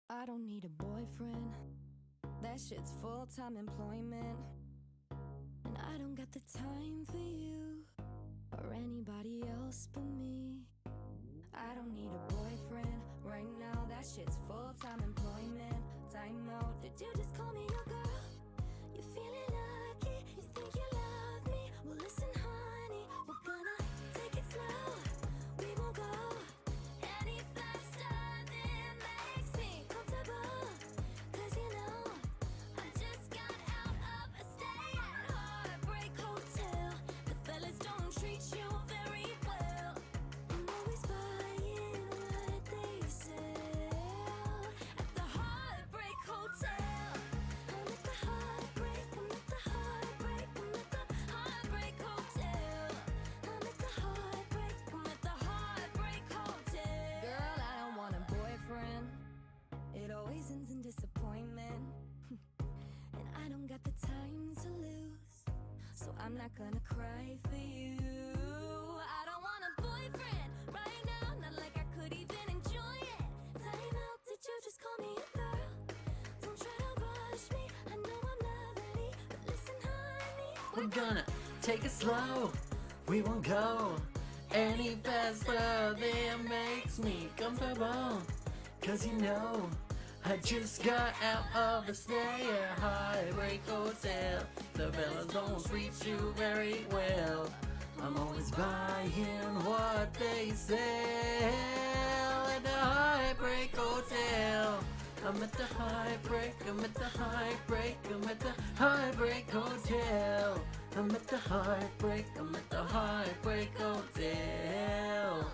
I don't need a boyfriend. That shit's full-time employment. And I don't got the time for you or anybody else but me. I don't need a boyfriend right now. That shit's full-time employment. Time out. Did you just call me your girl? You feeling lucky? You think you love me? Well, listen, honey, we're gonna take it slow. We won't go any faster than makes me comfortable. 'Cause you know, I just got out of a stay at Heartbreak Hotel. The fellas don't treat you very well. I'm always buying what they sell at the Heartbreak Hotel. I'm at the Heartbreak, I'm at the Heartbreak, I'm at the Heartbreak Hotel. I'm at the Heartbreak, I'm at the Heartbreak Hotel. Girl, I don't want a boyfriend. It always ends in disappointment. And I don't got the time to lose, so I'm not gonna cry for you. I don't want a boyfriend right now, not like I could even enjoy it. Time out, did you just call me a girl? Don't try to rush me, I know I'm lovely, but listen, honey, We're gonna take it slow. We won't go any faster than makes me comfortable. 'Cause you know, I just got out of a stay at Heartbreak Hotel. The fellas don't treat you very well. I'm always buying what they sell at the Heartbreak Hotel. I'm at the Heartbreak, I'm at the Heartbreak, I'm at the Heartbreak Hotel. I'm at the Heartbreak, I'm at the Heartbreak Hotel.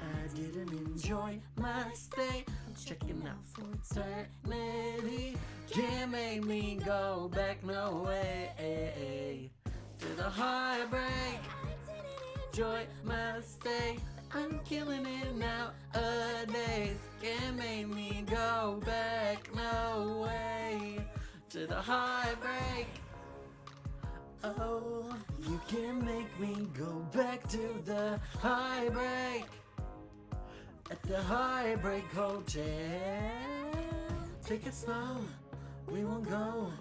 I didn't enjoy my stay. I'm checking out for eternity. Can't make me go back, no way. To the Heartbreak, enjoy my stay. I'm killing it nowadays. Can't make me go back, no way. To the Heartbreak. Oh, you can make me go back to the Heartbreak. At the Heartbreak Hotel. Take it slow, we won't go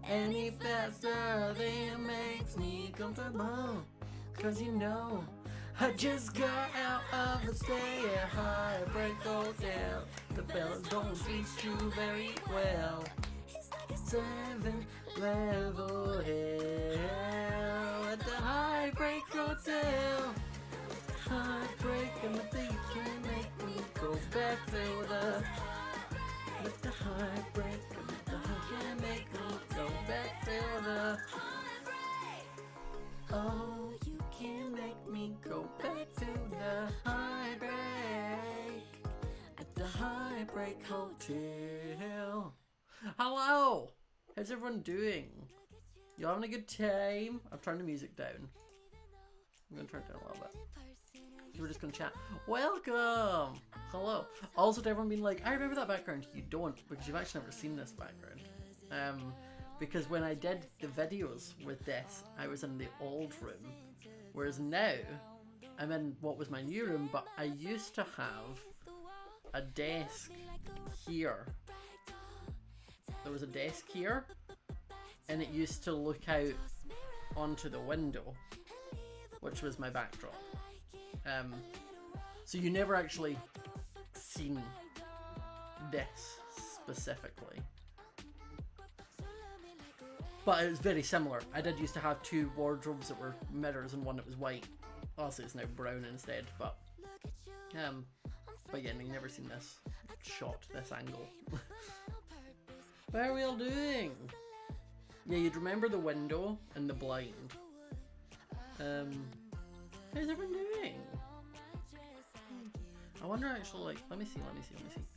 any faster than makes me comfortable. 'Cause you know, I just got out of a stay at Heartbreak Hotel. The fellas don't treat you very well. 7-level hell at the Heartbreak Hotel. Heartbreak, and the thing can make me go back to the. Let the heartbreak, and the heart can make me go back to the. Oh, you can make me go back to the Heartbreak at the Heartbreak Hotel. Hello, how's everyone doing? You having a good time? I've turned the music down. I'm gonna turn it down a little bit. We're just gonna chat. Welcome! Hello. Also to everyone being like, I remember that background. You don't, because you've actually never seen this background. Because when I did the videos with this, I was in the old room. Whereas now, I'm in what was my new room, but I used to have a desk here. There was a desk here, and it used to look out onto the window, which was my backdrop. So you never actually seen this specifically, but it was very similar. I did used to have two wardrobes that were mirrors and one that was white. Also, it's now brown instead, but yeah, you never seen this shot, this angle. How are we all doing? Yeah, you'd remember the window and the blind. How's everyone doing? I wonder actually, like, let me see.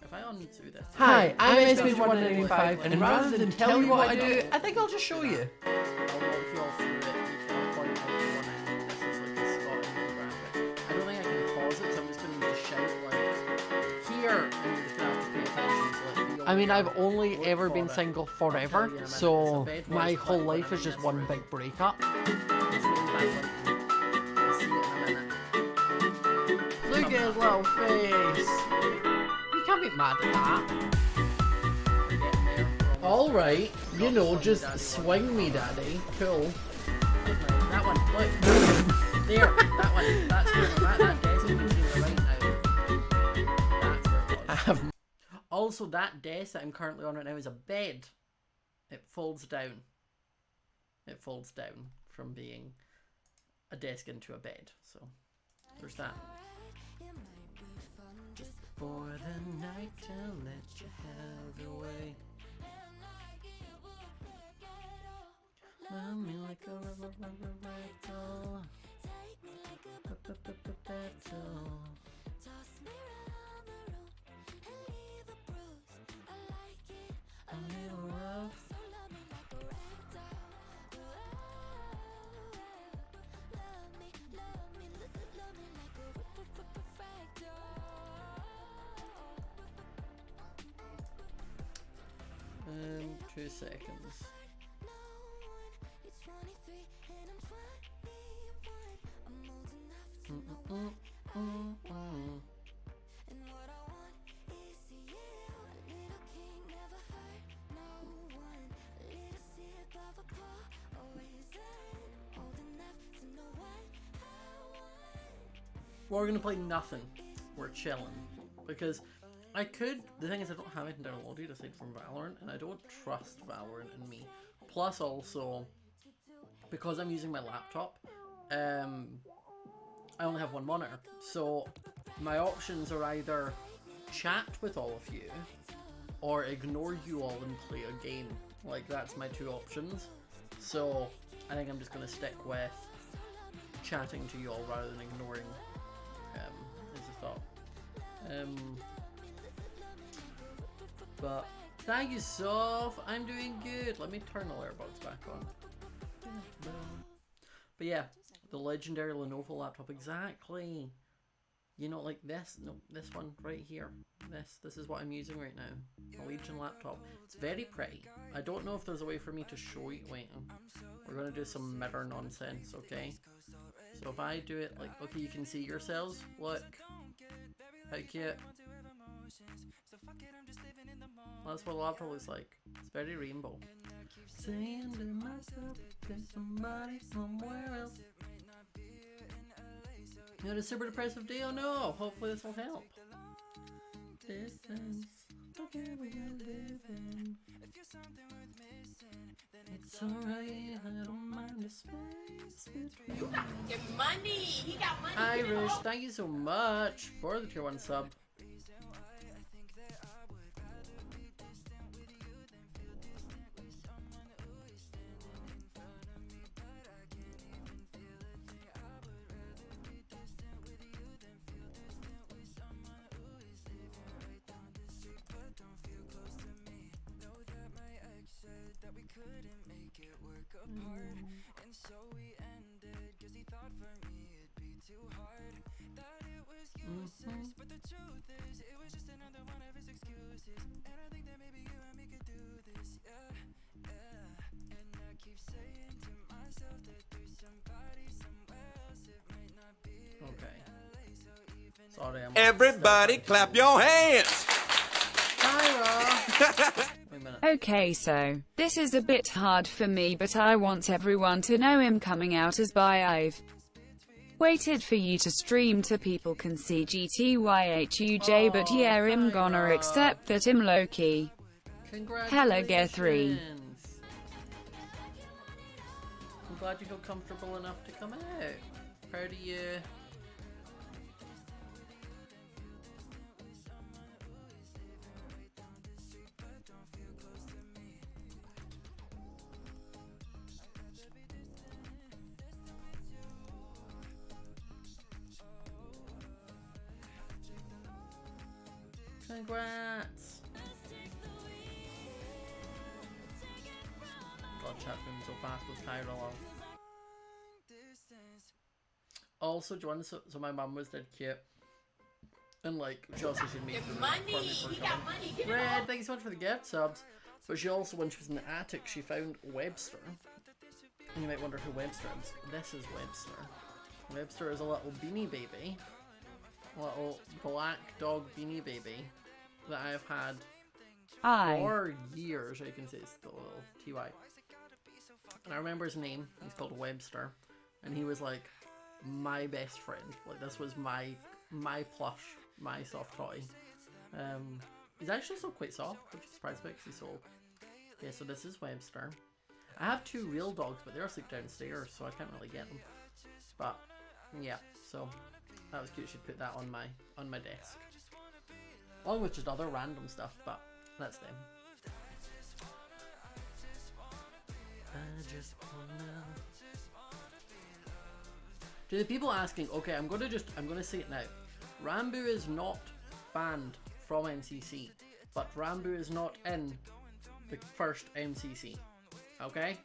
If I undo this. Hi, I'm SPage185, and rather than tell you what I do, I think I'll just show you. I'll walk you all through it. You can point out the one end. This is like a Scott infographic. I don't think I can pause it, so I'm just going to need to shout, like, here, and you're just going to have to pay attention to, like, I mean, I've only ever been single forever, so my whole life is just one big breakup. Look at his little face. You can't be mad at that. Alright, you know, just Daddy swing me, daddy. Cool. That one, look. There, that one. That's where that desk you can see on the right now. That's where it was. Also, that desk that I'm currently on right now is a bed. It folds down. It folds down from being a desk into a bed. So, there's that. Just for the night to let you have your way. Love me like a rubber battle. A little rough. And 2 seconds. We're gonna play nothing. We're chilling. Because I could, the thing is I don't have it downloaded aside from Valorant, and I don't trust Valorant in me. Plus also, because I'm using my laptop, I only have one monitor. So my options are either chat with all of you, or ignore you all and play a game. Like, that's my 2 options. So I think I'm just gonna stick with chatting to you all rather than ignoring, is a thought. But thank you, Soph. I'm doing good. Let me turn the letterbox back on. But yeah, the legendary Lenovo laptop, exactly. You know, like this, no, this one right here. This is what I'm using right now. A Legion laptop. It's very pretty. I don't know if there's a way for me to show you. Wait, we're gonna do some mirror nonsense, okay? So if I do it like, okay, you can see yourselves. Look, how cute. That's what a laptop looks like. It's very rainbow. Saying to myself, there's somebody somewhere else. You had a super depressive day? Oh no! Hopefully this will help. Distance, okay, we are living. It's alright, I don't mind the space between. You got your money! He got money! Irish, thank you so much for the tier 1 sub. But the truth is, it was just another one of his excuses. And I think that maybe you and me could do this, yeah. And I keep saying to myself that there's somebody somewhere else. It might not be Okay. LA, so even Sorry, I'm Everybody clap your hands! Tyra! Wait a minute. Okay, so this is a bit hard for me, but I want everyone to know him coming out as bi. I've waited for you to stream so people can see GTYHUJ, but yeah, I'm gonna accept that I'm low-key. Hella get 3. I'm glad you feel comfortable enough to come out. Proud of you. Congrats! God, chat moving so fast with Tyra love. Also, do you want to, so my mum was dead cute. And like, she also should make food money! for me for He got coming. money! Give it all! Red, thank you so much for the gift subs. But she also, when she was in the attic, she found Webster. And you might wonder who Webster is. This is Webster. Webster is a little beanie baby. A little black dog beanie baby that I have had For years, I can say it's still a little TY. And I remember his name. He's called Webster. And he was like my best friend. Like this was my plush, my soft toy. He's actually still quite soft, which is surprised me because he's so... Yeah, so this is Webster. I have 2 real dogs, but they're asleep downstairs, so I can't really get them. But yeah, so that was cute. Should put that on my desk, along with just other random stuff. But that's them. I just wanna... To the people asking, okay, I'm gonna say it now. Ranboo is not banned from MCC, but Ranboo is not in the first MCC. Okay?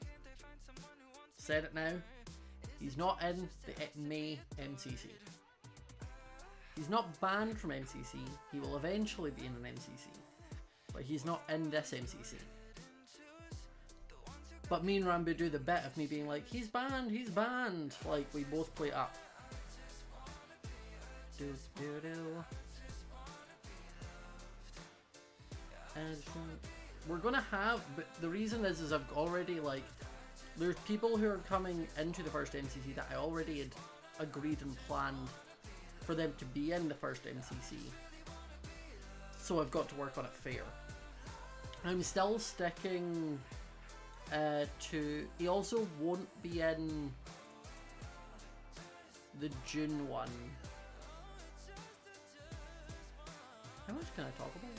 Said it now. He's not in the May MCC. He's not banned from MCC. He will eventually be in an MCC. But he's not in this MCC. But me and Ranboo do the bit of me being like, he's banned, he's banned. Like, we both play it up. And we're gonna have, but the reason is I've already, like, there's people who are coming into the first MCC that I already had agreed and planned for them to be in the first MCC. So I've got to work on it fair. I'm still sticking to, he also won't be in the June one. How much can I talk about?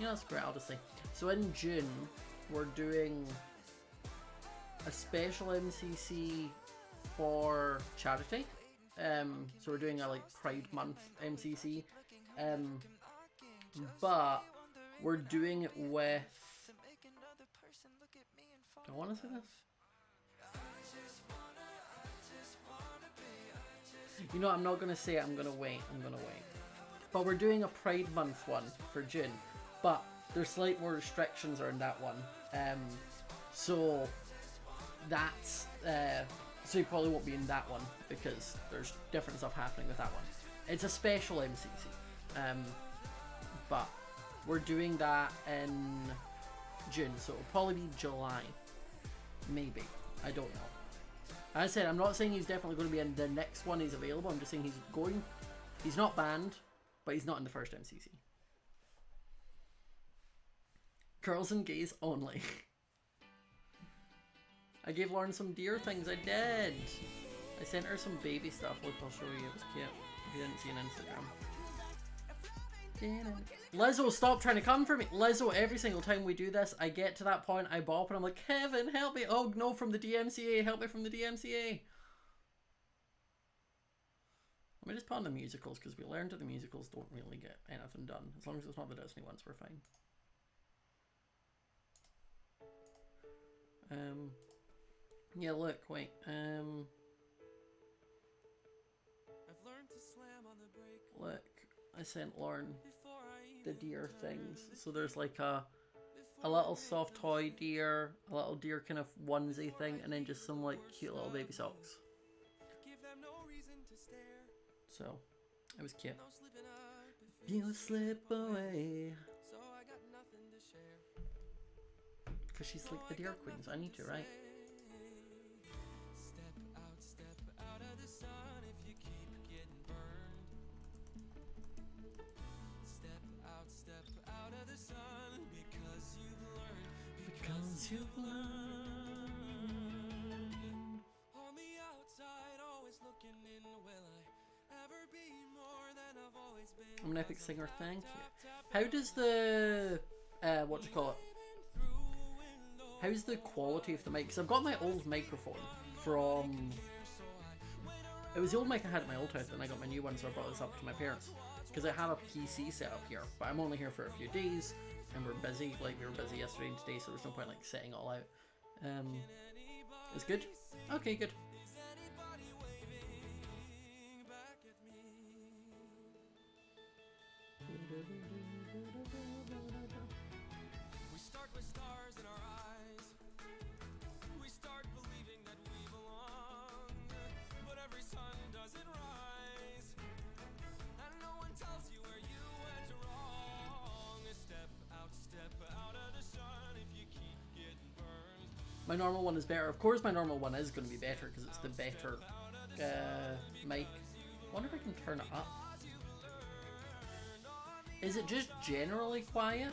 Yeah, that's great, I'll just say. So in June, we're doing a special MCC for charity. So we're doing a like Pride Month MCC. But we're doing it with... Do I want to say this? You know, I'm not going to say it, I'm going to wait. But we're doing a Pride Month one for June. But there's slight more restrictions around that one. So that's... so you probably won't be in that one because there's different stuff happening with that one. It's a special MCC. But we're doing that in June, so it'll probably be July. Maybe. I don't know. As I said, I'm not saying he's definitely going to be in the next one he's available. I'm just saying he's not banned, but he's not in the first MCC. Girls and gays only. I gave Lauren some deer things. I did. I sent her some baby stuff. Look, I'll show you. It was cute. If you didn't see on Instagram. Lizzo, stop trying to come for me. Lizzo, every single time we do this, I get to that point, I bop and I'm like, Kevin, help me. Oh no, from the DMCA. Help me from the DMCA. Let me just put on the musicals, because we learned that the musicals don't really get anything done. As long as it's not the Disney ones, we're fine. Yeah, look, wait. Look, I sent Lauren the deer things. So there's like a little soft toy deer, a little deer kind of onesie thing, and then just some like cute little baby socks. So, it was cute. You slip away. Because she's like the deer queen, so I need to, right? Because you've learned. On the outside, always looking in, will I ever be more than I've always been? I'm an epic singer, thank you. How does the what do you call it? How's the quality of the mic? Because I've got my old microphone from... It was the old mic I had at my old house, and I got my new one, so I brought this up to my parents. Because I have a PC set up here, but I'm only here for a few days, and we're busy. Like, we were busy yesterday and today, so there's no point, like, setting it all out. It's good? Okay, good. We start with stars in our eyes. We start believing that we belong. But every sun doesn't rise. And no one tells you where you went wrong. My normal one is better. Of course my normal one is going to be better because it's the better mic. I wonder if I can turn it up. Is it just generally quiet?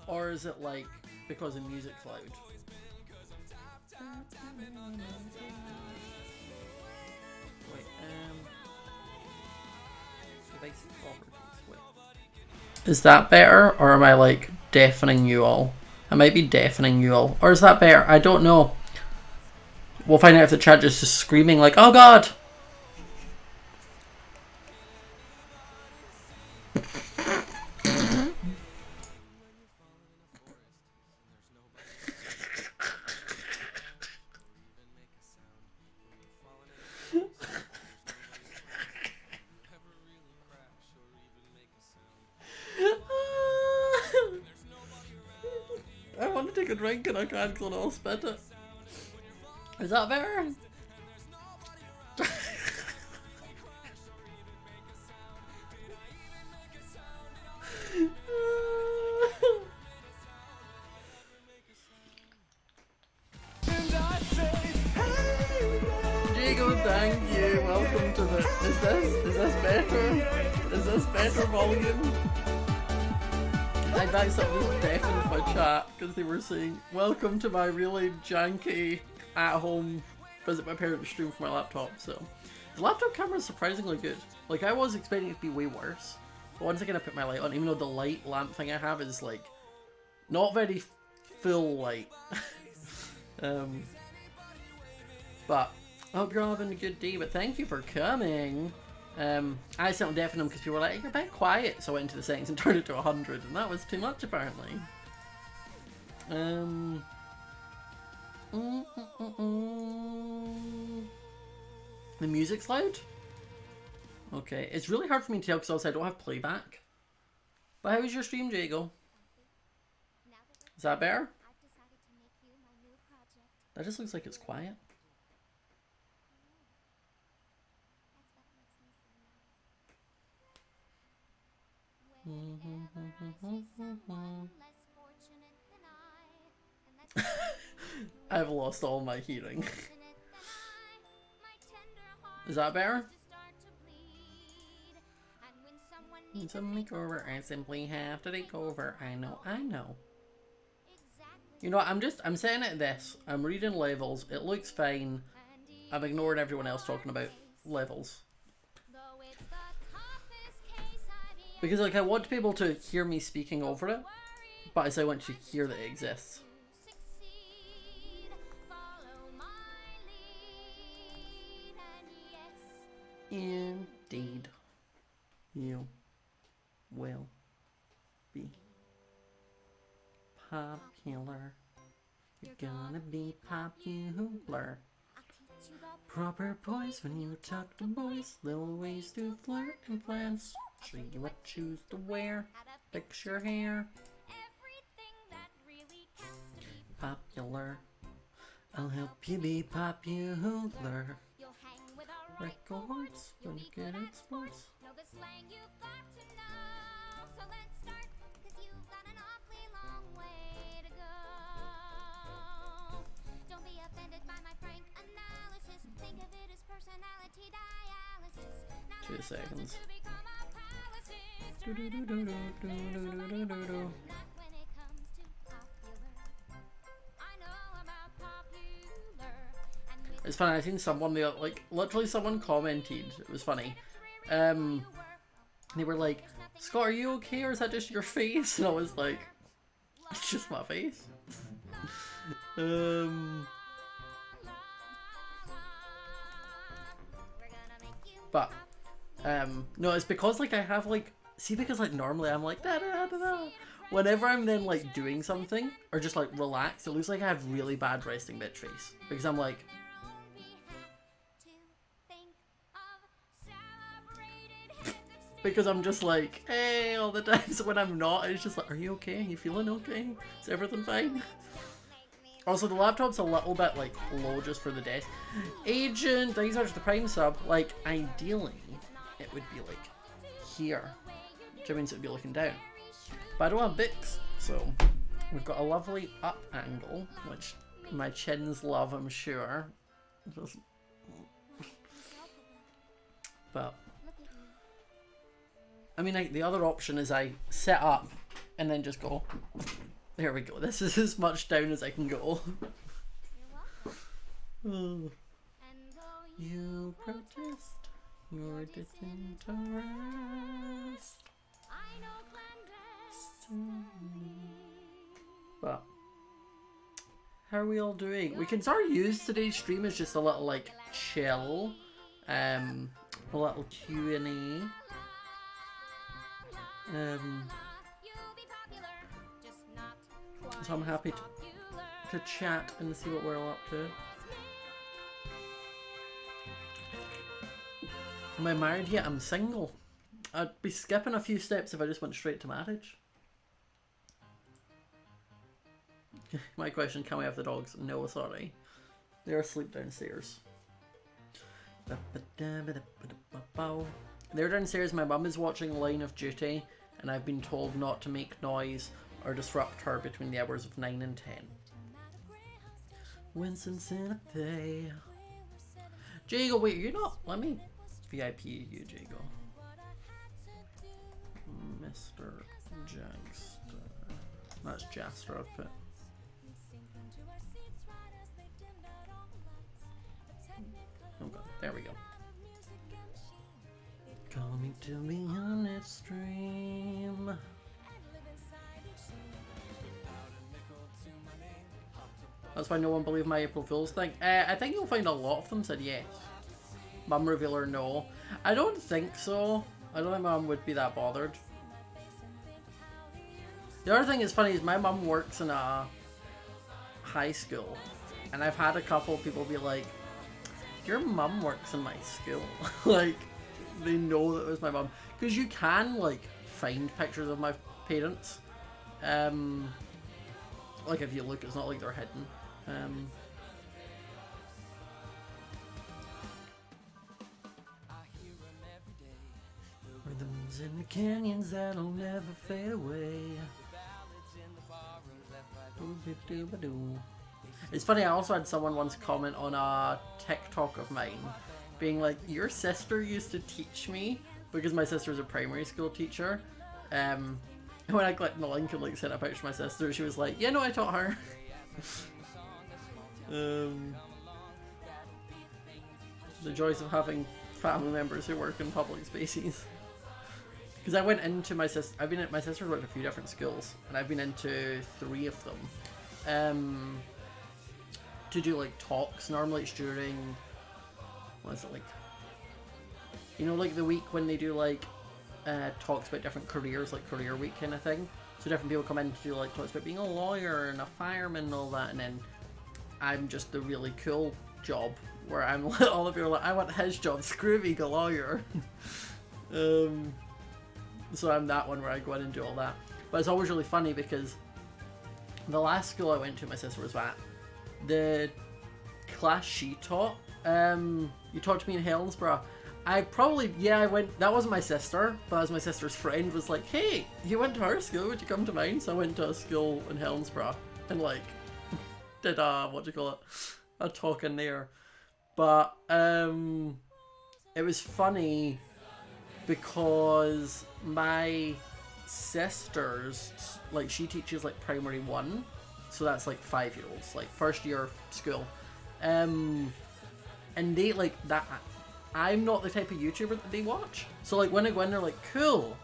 Or is it like because the music's loud? Wait, device properties. Wait. Is that better, or am I like deafening you all? I might be deafening you all. Or is that better? I don't know. We'll find out if the chat just is screaming like, oh god! I want to take a drink and I can't because I'll spit it. Is that better? Diego, thank you. Welcome to the. Is this better? Is this better volume? I accidentally deafened my chat because they were saying, welcome to my really janky at-home visit my parents stream from my laptop. So the laptop camera is surprisingly good. Like I was expecting it to be way worse, but once again I put my light on, even though the light lamp thing I have is like not very full light. But I hope you're all having a good day, but thank you for coming. I accidentally deafened them because people were like, you're a bit quiet, so I went into the settings and turned it to 100, and that was too much apparently. The music's loud? Okay, it's really hard for me to tell because also I don't have playback. But how was your stream, Jago? Is that better? That just looks like it's quiet. I've lost all my hearing. Is that better? It's a makeover. I simply have to take over. I know. You know what, I'm setting it this. I'm reading levels. It looks fine. I'm ignoring everyone else talking about levels. Because like I want to be able to hear me speaking over it, but as I want to hear that it exists. Indeed, you will be popular. You're gonna be popular. Proper poise when you talk to boys. Little ways to flirt and plans. Show you what shoes to wear. Fix your hair. Popular. I'll help you be popular. Records when you get at sports. Two seconds. It's funny, I seen someone, like, literally someone commented, it was funny. They were like, Scott, are you okay, or is that just your face? And I was like, it's just my face. But, no, it's because, like, I have, like, see, because, like, normally I'm like, da da da da. Whenever I'm then, like, doing something, or just, like, relaxed, it looks like I have really bad resting bitch face. Because I'm like, because I'm just like, hey, all the time. So when I'm not, it's just like, are you okay? Are you feeling okay? Is everything fine? Also, the laptop's a little bit, like, low just for the desk. Agent, thanks so much for the Prime sub. Like, ideally, it would be, like, here. Which means it would be looking down. But I don't have Bix, so we've got a lovely up angle, which my chin's love, I'm sure. Just... But I mean, the other option is I set up and then just go. There we go. This is as much down as I can go. Oh. You protest your disinterest. But how are we all doing? We can sort of use today's stream as just a little like chill, a little Q&A. So I'm happy to chat and see what we're all up to. Am I married yet? I'm single. I'd be skipping a few steps if I just went straight to marriage. My question, can we have the dogs? No, sorry. They're asleep downstairs. They're downstairs, my mum is watching Line of Duty, and I've been told not to make noise or disrupt her between the hours of 9 and 10. Winston Santa Fe. Jago, wait, you're not. Let me VIP you, Jago. Mr. Jagster. That's Jaster, I've put. Oh god, there we go. Call me to be on that stream. That's why no one believed my April Fool's thing. I think you'll find a lot of them said yes. Mum revealer, no. I don't think so. I don't think Mum would be that bothered. The other thing that's funny is my mum works in a high school, and I've had a couple of people be like, your mum works in my school. Like, they know that it was my mum. Because you can, like, find pictures of my parents. Like, if you look, it's not like they're hidden. Rhythms in the canyons that'll never fade away. It's funny, I also had someone once comment on a TikTok of mine being like, your sister used to teach me, because my sister's a primary school teacher. And when I clicked on the link and like sent a picture to my sister, she was like, yeah, no, I taught her. The joys of having family members who work in public spaces. Because I went into my sister, my sister's worked at a few different schools, and I've been into 3 of them. To do like talks. Normally it's during, what is it, like, you know, like the week when they do like talks about different careers, like career week kind of thing. So different people come in to do like talks about being a lawyer and a fireman and all that, and then I'm just the really cool job where I'm like, all the people are like, I want his job, screw being a lawyer. So I'm that one where I go in and do all that. But it's always really funny because the last school I went to, my sister was at, the class she taught, you talked to me in Helensburgh. I went, that wasn't my sister, but as my sister's friend was like, hey, you went to our school, would you come to mine? So I went to a school in Helensburgh and like, did a talk in there. But, it was funny because my sister's, like, she teaches like primary 1, so that's like 5-year-olds, like first year school, and they like that. I'm not the type of YouTuber that they watch, so like when I go in, they're like, cool.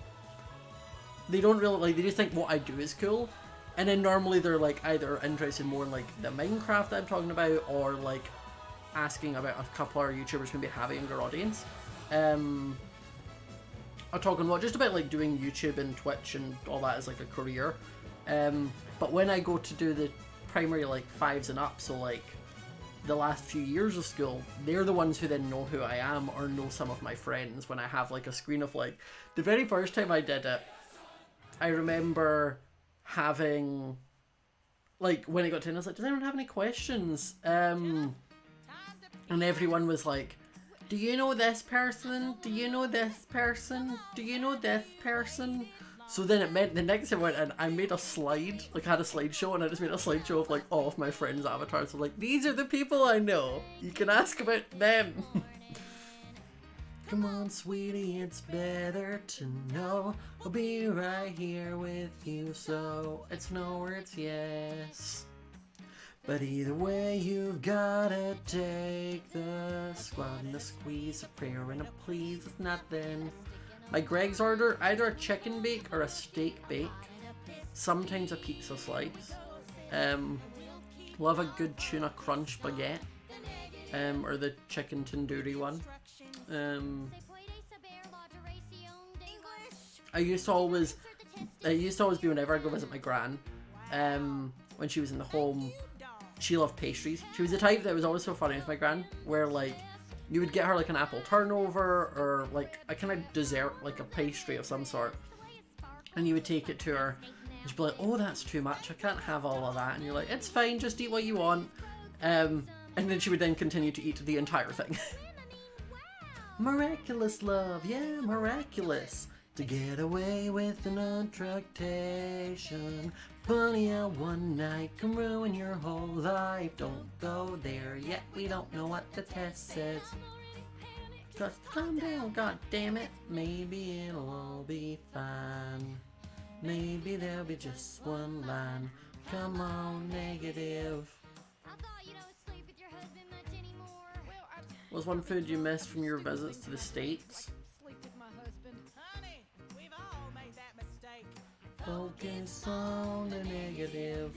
They don't really like, they just think what I do is cool, and then normally they're like either interested more in like the Minecraft that I'm talking about, or like asking about a couple of YouTubers maybe have a younger audience. I'm talking what just about like doing YouTube and Twitch and all that as like a career. But when I go to do the primary like 5s and up, so like the last few years of school, they're the ones who then know who I am or know some of my friends when I have like a screen of like, the very first time I did it, I remember having like, when I got to it, I was like, does anyone have any questions? And everyone was like, do you know this person? Do you know this person? Do you know this person? So then it meant the next time I went in, I made a slide, like I had a slideshow, and I just made a slideshow of like all of my friends' avatars. So like, these are the people I know. You can ask about them. Come on, sweetie, it's better to know I'll be right here with you. So it's no or it's yes. But either way, you've gotta take the squad and the squeeze, a prayer and a please. It's nothing. My Greg's order, either a chicken bake or a steak bake. Sometimes a pizza slice. Love a good tuna crunch baguette. Or the chicken tandoori one. It used to always be whenever I go visit my gran, when she was in the home, she loved pastries. She was the type that was always so funny with my gran, where like, you would get her like an apple turnover or like a kind of dessert, like a pastry of some sort, and you would take it to her and she'd be like, oh, that's too much, I can't have all of that. And you're like, it's fine, just eat what you want. And then she would then continue to eat the entire thing. Miraculous love, yeah, miraculous. To get away with an attraction. Funny how one night can ruin your whole life. Don't go there yet, we don't know what the test says. Just calm down, god damn it. Maybe it'll all be fine. Maybe there'll be just one line. Come on, negative. What's one food you missed from your visits to the States? Focus on the negative.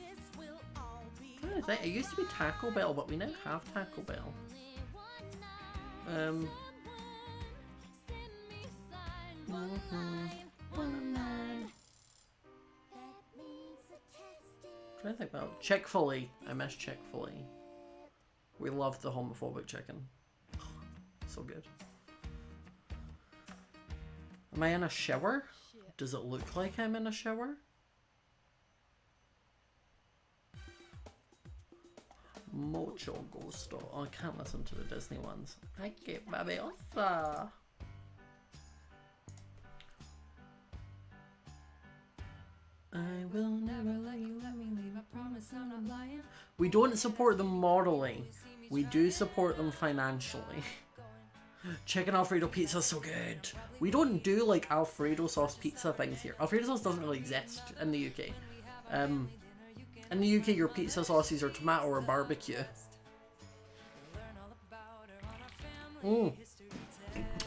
I think it used to be Taco Bell, but we now have Taco Bell. Trying to think about Chick-fil-A. I miss Chick-fil-A. We love the homophobic chicken. So good. Am I in a shower? Does it look like I'm in a shower? Mucho gusto. Oh, I can't listen to the Disney ones. Ay, que babosa. I will never let you let me leave. I promise I'm not lying. We don't support them morally. We do support them financially. Chicken Alfredo pizza is so good. We don't do like Alfredo sauce pizza things here. Alfredo sauce doesn't really exist in the UK. In the UK, your pizza sauces are tomato or barbecue.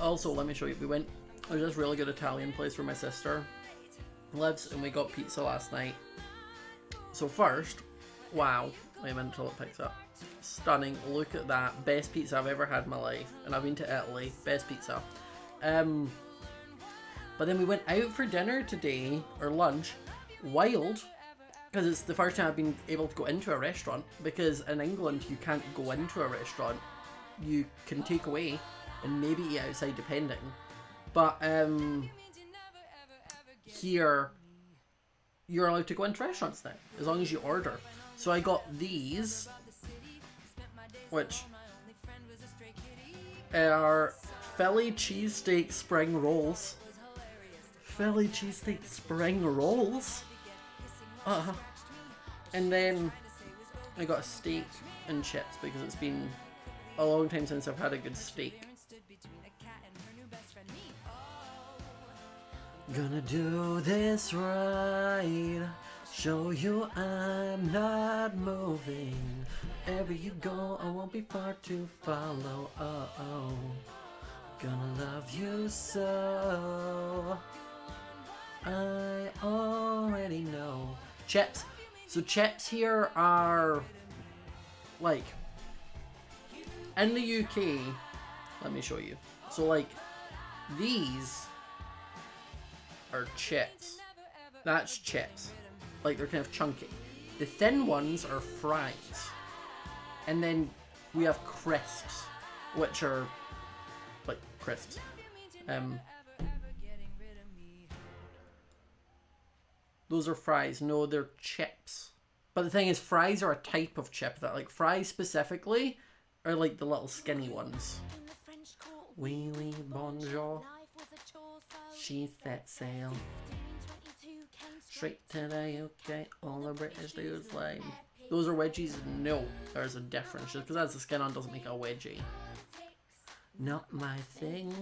Also, let me show you. There's this really good Italian place where my sister lives, and we got pizza last night. So first, wow, wait a minute until it picks up. Stunning, look at that. Best pizza I've ever had in my life. And I've been to Italy, best pizza. But then we went out for dinner today, or lunch, wild, because it's the first time I've been able to go into a restaurant, because in England you can't go into a restaurant. You can take away and maybe eat outside depending. But here you're allowed to go into restaurants now, as long as you order. So I got these, which are Philly cheesesteak spring rolls. Philly cheesesteak spring rolls? And then I got a steak and chips because it's been a long time since I've had a good steak. Gonna do this right. Show you I'm not moving. Wherever you go, I won't be far to follow. Oh, gonna love you so. I already know. Chips. So chips here are like in the UK. Let me show you. So like these are chips. That's chips. Like they're kind of chunky. The thin ones are fries. And then we have crisps, which are like crisps. Those are fries. No, they're chips. But the thing is, fries are a type of chip that, like, fries specifically are like the little skinny ones. Wheelie bonjour. She set sail. Straight to the UK, all the British dudes lame. Those are wedgies? No, there's a difference. Just because that's the skin on doesn't make it a wedgie. Not my thing.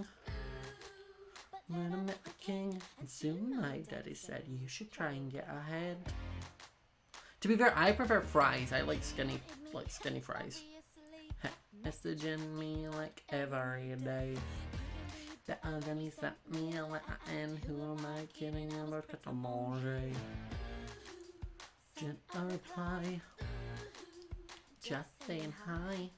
When I met the king, and soon my daddy said you should try and get ahead. To be fair, I prefer fries. I like skinny fries. Messaging me like every day. The other he sent me a letter, and who am I kidding about to manger? Just a reply, just saying hi.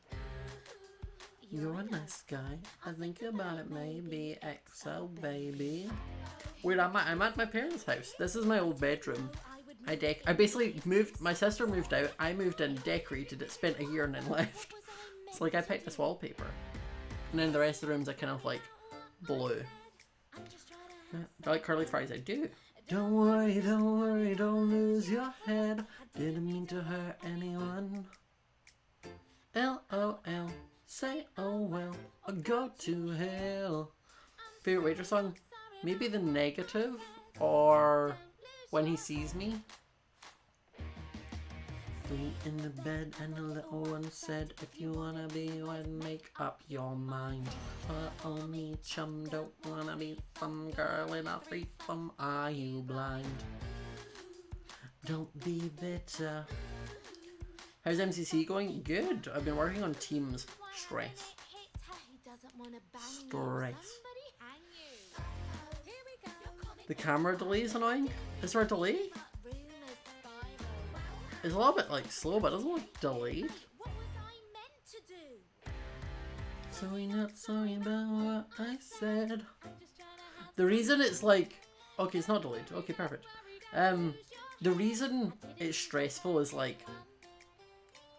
You're a nice guy. I think about it, maybe XO baby. Weird, I'm at my parents' house. This is my old bedroom. I basically moved. My sister moved out. I moved in, decorated it, spent a year, and then left. It's like I picked this wallpaper, and then the rest of the rooms are kind of like blue. Do I like curly fries? I do. Don't worry, don't lose your head. Didn't mean to hurt anyone. LOL, say oh well, or go to hell. Favorite Waiter song? Maybe The Negative, or When He Sees Me. Three in the bed and the little one said, if you wanna be one, make up your mind. Oh me chum, don't wanna be some girl in a threesome, are you blind? Don't be bitter. How's MCC going? Good. I've been working on Teams. Stress. The camera delay is annoying. Is there a delay? It's a little bit like slow, but it doesn't look delayed. Sorry, not sorry about what I said. The reason it's like, okay, it's not delayed. Okay, perfect. The reason it's stressful is like,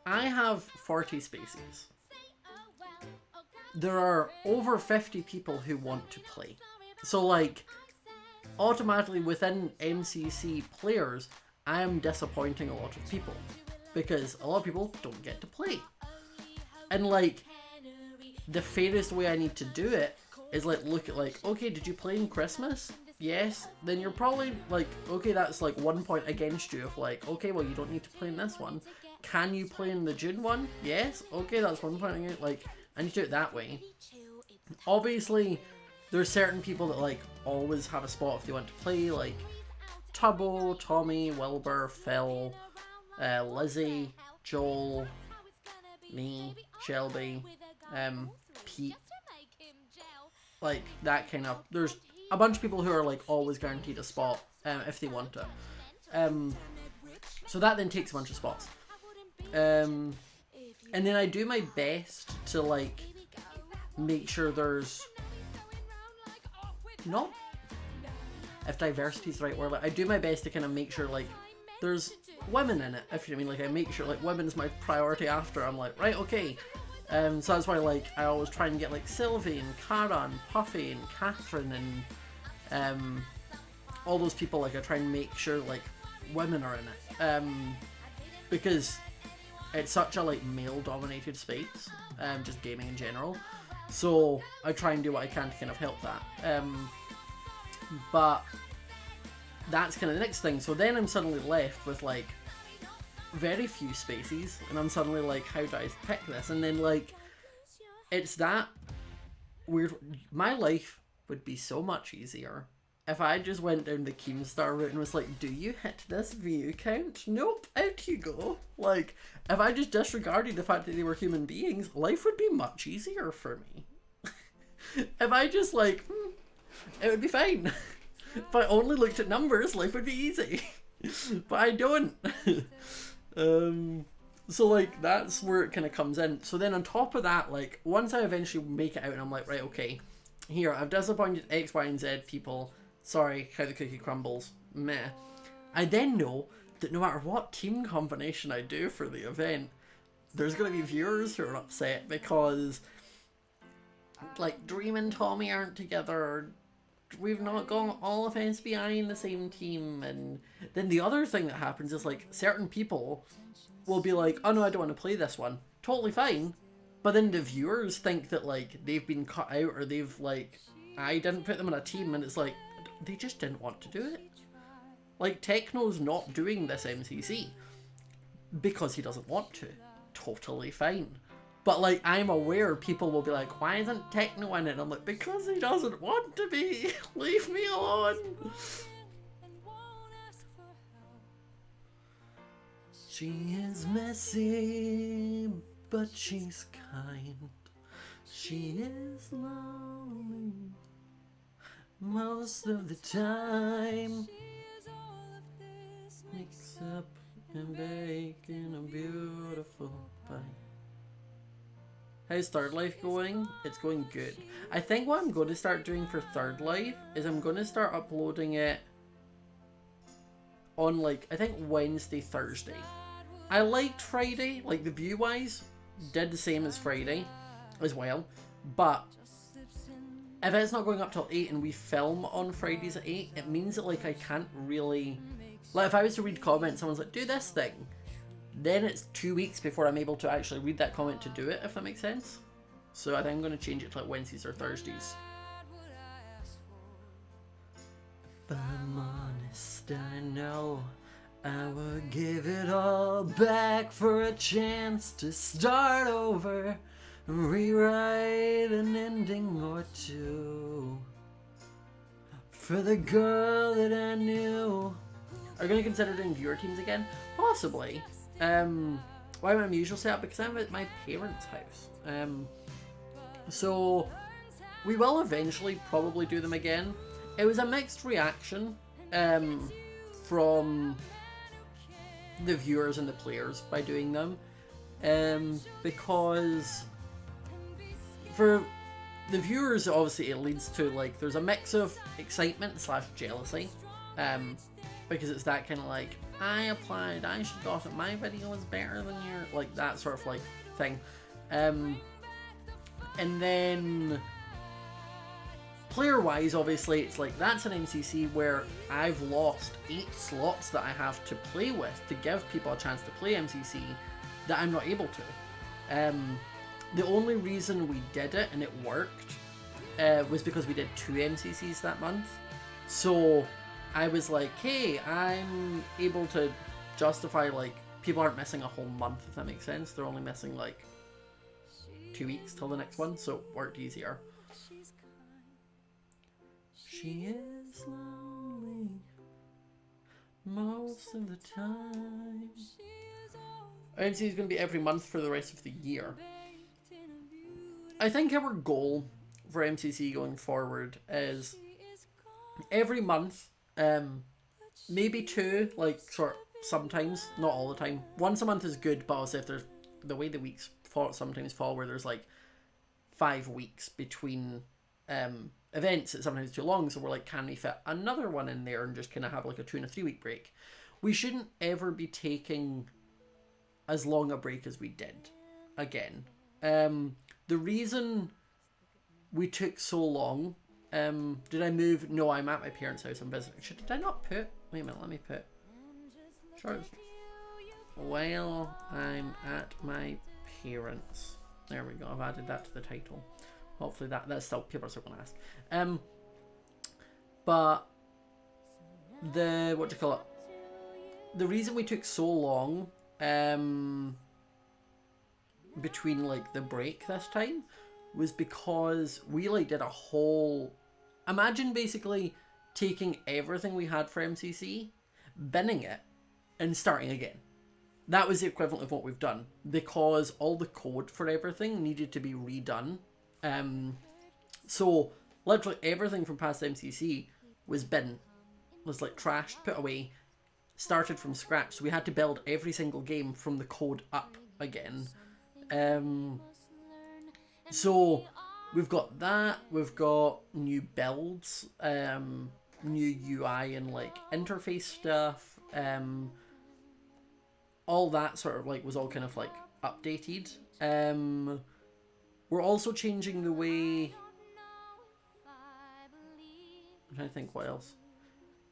I have 40 spaces. There are over 50 people who want to play. So like, automatically within MCC players, I am disappointing a lot of people. Because a lot of people don't get to play. And like, the fairest way I need to do it is like, look at like, okay, did you play in Christmas? Yes. Then you're probably like, okay, that's like 1 point against you. If like, okay, well you don't need to play in this one. Can you play in the June one? Yes. Okay, that's 1 point against, like, I need to do it that way. Obviously, there's certain people that like always have a spot if they want to play, like Tubbo, Tommy, Wilbur, Phil, Lizzie, Joel, me, Shelby, Pete, like that kind of, there's a bunch of people who are like always guaranteed a spot if they want it. So that then takes a bunch of spots. And then I do my best to like make sure there's not, if diversity is the right word, like, I do my best to kind of make sure like there's women in it, if you know what I mean. Like I make sure like women's my priority after. I'm like, right, okay. So that's why like I always try and get like Sylvie and Cara and Puffy and Catherine and all those people. Like I try and make sure like women are in it, because it's such a like male dominated space, just gaming in general. So I try and do what I can to kind of help that. But that's kind of the next thing. So then I'm suddenly left with like very few spaces, and I'm suddenly like, how do I pick this? And then like, it's that weird. My life would be so much easier if I just went down the Keemstar route and was like, do you hit this view count? Nope, out you go. Like, if I just disregarded the fact that they were human beings, life would be much easier for me. If I just like, it would be fine. If I only looked at numbers, life would be easy. But I don't. So like, that's where it kind of comes in. So then on top of that, like, once I eventually make it out and I'm like, right, okay, here, I've disappointed X, Y, and Z people. Sorry, how the cookie crumbles. Meh. I then know that no matter what team combination I do for the event, there's going to be viewers who are upset because, like, Dream and Tommy aren't together, or we've not got all of SBI in the same team. And then the other thing that happens is, like, certain people will be like, oh no, I don't want to play this one. Totally fine. But then the viewers think that, like, they've been cut out, or they've, like, I didn't put them in a team, and it's like, they just didn't want to do it. Like, Techno's not doing this MCC because he doesn't want to. Totally fine. But, like, I'm aware people will be like, why isn't Techno in it? I'm like, because he doesn't want to be. Leave me alone. She is messy, but she's kind. She is lonely most of the time. Mix up and bake in a beautiful pie. How's Third Life going? It's going good. I think what I'm going to start doing for Third Life is I'm going to start uploading it on, like, I think Wednesday, Thursday. I liked Friday, like the view wise, did the same as Friday as well, but if it's not going up till 8 and we film on Fridays at 8, it means that, like, I can't really, like, if I was to read comments, someone's like, do this thing, then it's 2 weeks before I'm able to actually read that comment to do it, if that makes sense. So I think I'm going to change it to, like, Wednesdays or Thursdays. If I'm honest, I know I would give it all back for a chance to start over, rewrite an ending or two for the girl that I knew. Are you going to consider doing viewer teams again? Possibly. Why am I usual setup? Because I'm at my parents' house. So we will eventually probably do them again. It was a mixed reaction from the viewers and the players by doing them, because for the viewers, obviously it leads to, like, there's a mix of excitement / jealousy, because it's that kind of like, I applied, I should have thought my video was better than your, like, that sort of, like, thing. And then player wise, obviously it's like, that's an MCC where I've lost 8 slots that I have to play with to give people a chance to play MCC that I'm not able to. The only reason we did it and it worked was because we did 2 MCCs that month. So I was like, hey, I'm able to justify, like, people aren't missing a whole month, if that makes sense. They're only missing, like, 2 weeks till the next one, so it worked easier. She is lonely most of the time. MC is going to be every month for the rest of the year. I think our goal for MCC going forward is every month, maybe 2, like, sort of, sometimes, not all the time. Once a month is good, but also if there's, the way the weeks sometimes fall, where there's, like, 5 weeks between events, it's sometimes too long, so we're like, can we fit another one in there and just kind of have, like, a 2 and a 3 week break? We shouldn't ever be taking as long a break as we did again. The reason we took so long, did I move? No, I'm at my parents' house. I'm visiting. Did I not put? Wait a minute. Let me put. Sure. Well, I'm at my parents. There we go. I've added that to the title. Hopefully that's still, people are still going to ask. But the, what do you call it? The reason we took so long between, like, the break this time was because we, like, did a whole, imagine basically taking everything we had for MCC, binning it, and starting again. That was the equivalent of what we've done, because all the code for everything needed to be redone. So literally everything from past MCC was bin, was, like, trashed, put away, started from scratch. So we had to build every single game from the code up again. So we've got that, we've got new builds, new UI and, like, interface stuff, all that sort of, like, was all kind of, like, updated. We're also changing the way, I'm trying to think what else.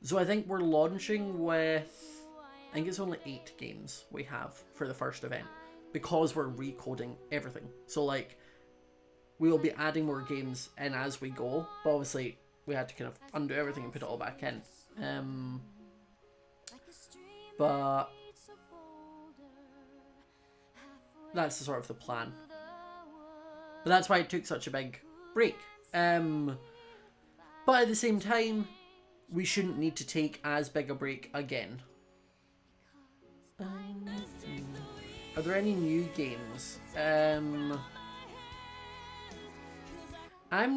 So I think we're launching with, I think it's only 8 games we have for the first event, because we're recoding everything. So, like, we will be adding more games in as we go, but obviously we had to kind of undo everything and put it all back in. but that's the sort of the plan. But that's why it took such a big break. But at the same time, we shouldn't need to take as big a break again. Are there any new games? I'm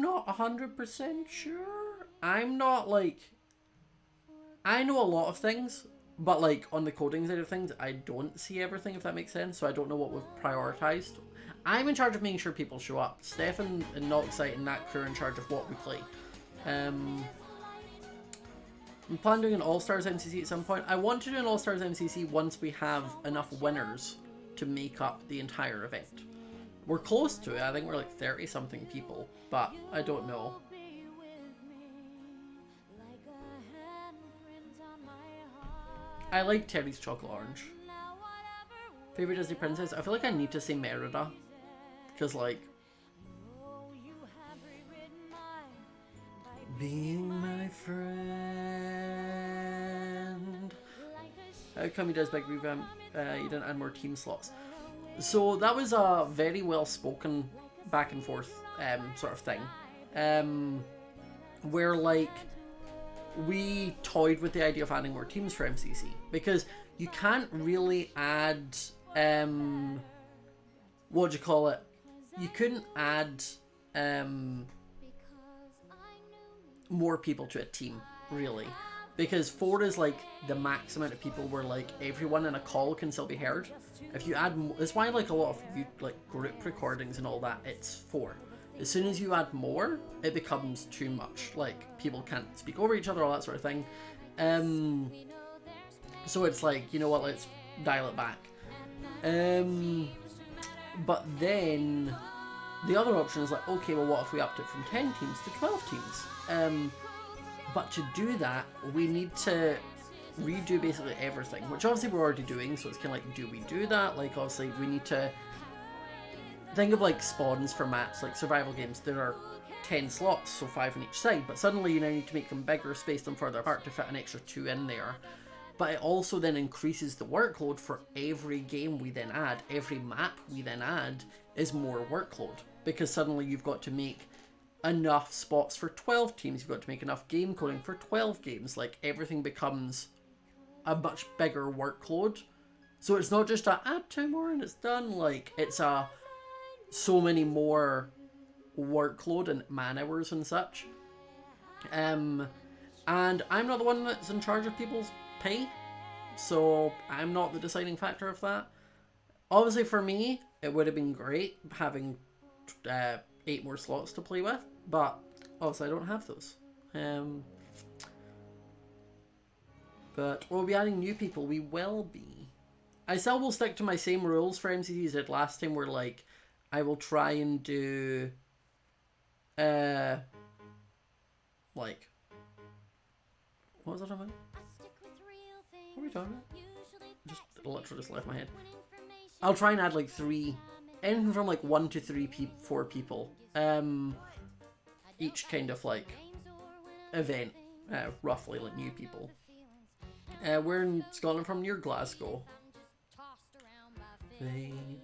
not 100% sure. I'm not like... I know a lot of things, but like on the coding side of things, I don't see everything, if that makes sense. So I don't know what we've prioritized. I'm in charge of making sure people show up. Stefan and Noxite and that crew are in charge of what we play. I'm planning doing an All-Stars MCC at some point. I want to do an All-Stars MCC once we have enough winners to make up the entire event. We're close to it. I think we're like 30-something people, but I don't know. I like Terry's Chocolate Orange. Favorite Disney princess? I feel like I need to say Merida. Because like... being my friend. How come he does big revamp? You didn't add more team slots. So that was a very well spoken back and forth sort of thing. Where like we toyed with the idea of adding more teams for MCC. Because you can't really add what do you call it? You couldn't add more people to a team, really, because 4 is like the max amount of people where like everyone in a call can still be heard. If you add more, that's why like a lot of you like group recordings and all that, it's 4. As soon as you add more, it becomes too much. Like people can't speak over each other, all that sort of thing. So it's like, you know what, let's dial it back. But then the other option is like, okay, well, what if we upped it from 10 teams to 12 teams? But to do that, we need to redo basically everything, which obviously we're already doing, so it's kind of like, do we do that? Like, obviously, we need to think of like spawns for maps, like survival games. There are 10 slots, so 5 on each side, but suddenly you now need to make them bigger, space them further apart to fit an extra 2 in there. But it also then increases the workload for every game we then add. Every map we then add is more workload, because suddenly you've got to make enough spots for 12 teams, you've got to make enough game coding for 12 games. Like everything becomes a much bigger workload. So it's not just a add 2 more and it's done, like it's a so many more workload and man hours and such. And I'm not the one that's in charge of people's pay, so I'm not the deciding factor of that. Obviously for me, it would have been great having 8 more slots to play with, but obviously I don't have those. But we'll be adding new people, we will be. I still will stick to my same rules for MCC as I did last time, where like, I will try and do, like, what was I talking about? What are we talking about? Just literally just left my head. I'll try and add like 3, anything from like 1 to 3 4 people, each kind of like event, roughly, like new people. We're in Scotland from near Glasgow. Fade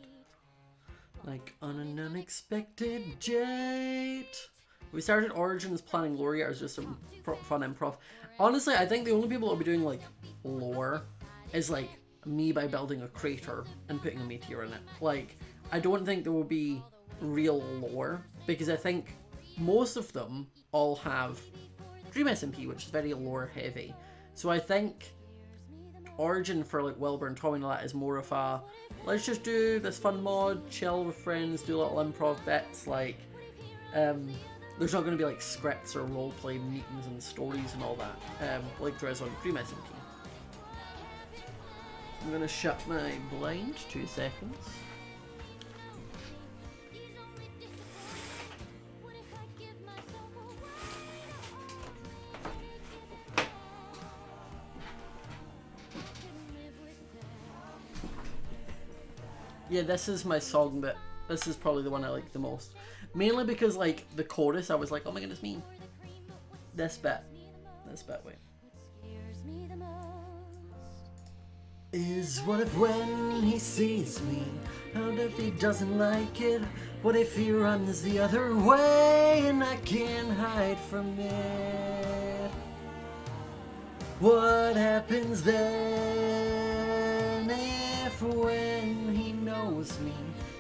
like on an unexpected jet. We started Origins planning lore yet, or just some fun improv. Honestly, I think the only people that will be doing like lore is like me by building a crater and putting a meteor in it. Like, I don't think there will be real lore, because I think most of them all have Dream SMP, which is very lore heavy. So I think Origin for like Wilbur and Tommy and all that is more of a, let's just do this fun mod, chill with friends, do little improv bits. Like, there's not going to be like scripts or roleplay meetings and stories and all that, like there is on Dream SMP. I'm going to shut my blind, 2 seconds. Yeah, this is my song bit. This is probably the one I like the most. Mainly because, like, the chorus, I was like, oh my goodness me. This bit. Wait. is what if when he sees me? What if he doesn't like it? What if he runs the other way and I can't hide from it? What happens then if when he knows me,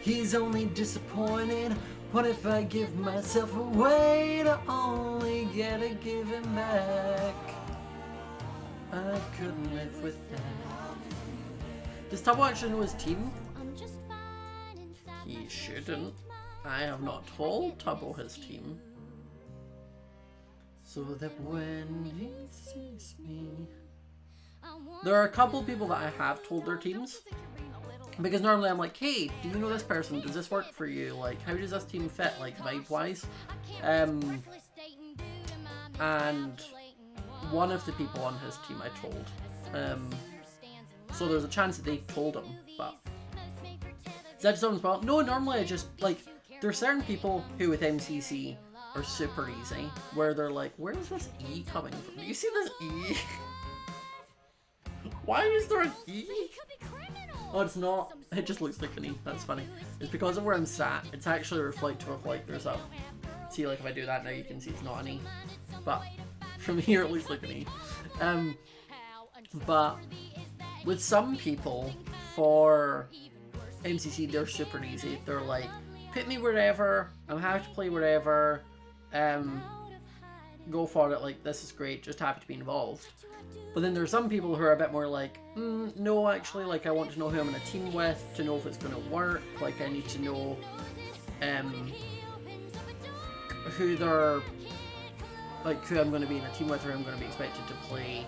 he's only disappointed? What if I give myself away to only get to give him back? I couldn't live with that. Does Tubbo actually know his team? He shouldn't. I have not told Tubbo his team. So that when he sees me... There are a couple people that I have told their teams. Because normally I'm like, hey, do you know this person? Does this work for you? Like, how does this team fit, like, vibe-wise? And one of the people on his team I told. So there's a chance that they told him, but... Is that someone's fault? No, normally I just, like, there are certain people who with MCC are super easy, where they're like, where is this E coming from? Do you see this E? Why is there an E? Oh, it's not. It just looks like an E. That's funny. It's because of where I'm sat. It's actually reflective of, like, there's a... See, like, if I do that now, you can see it's not an E. But from here, it looks like an E. But with some people, for MCC, they're super easy. They're like, put me wherever. I'm happy to play wherever. Go for it. Like, this is great. Just happy to be involved. But then there's some people who are a bit more like, no, actually, like, I want to know who I'm in a team with, to know if it's going to work. Like, I need to know who they're, like, who I'm going to be in a team with, or who I'm going to be expected to play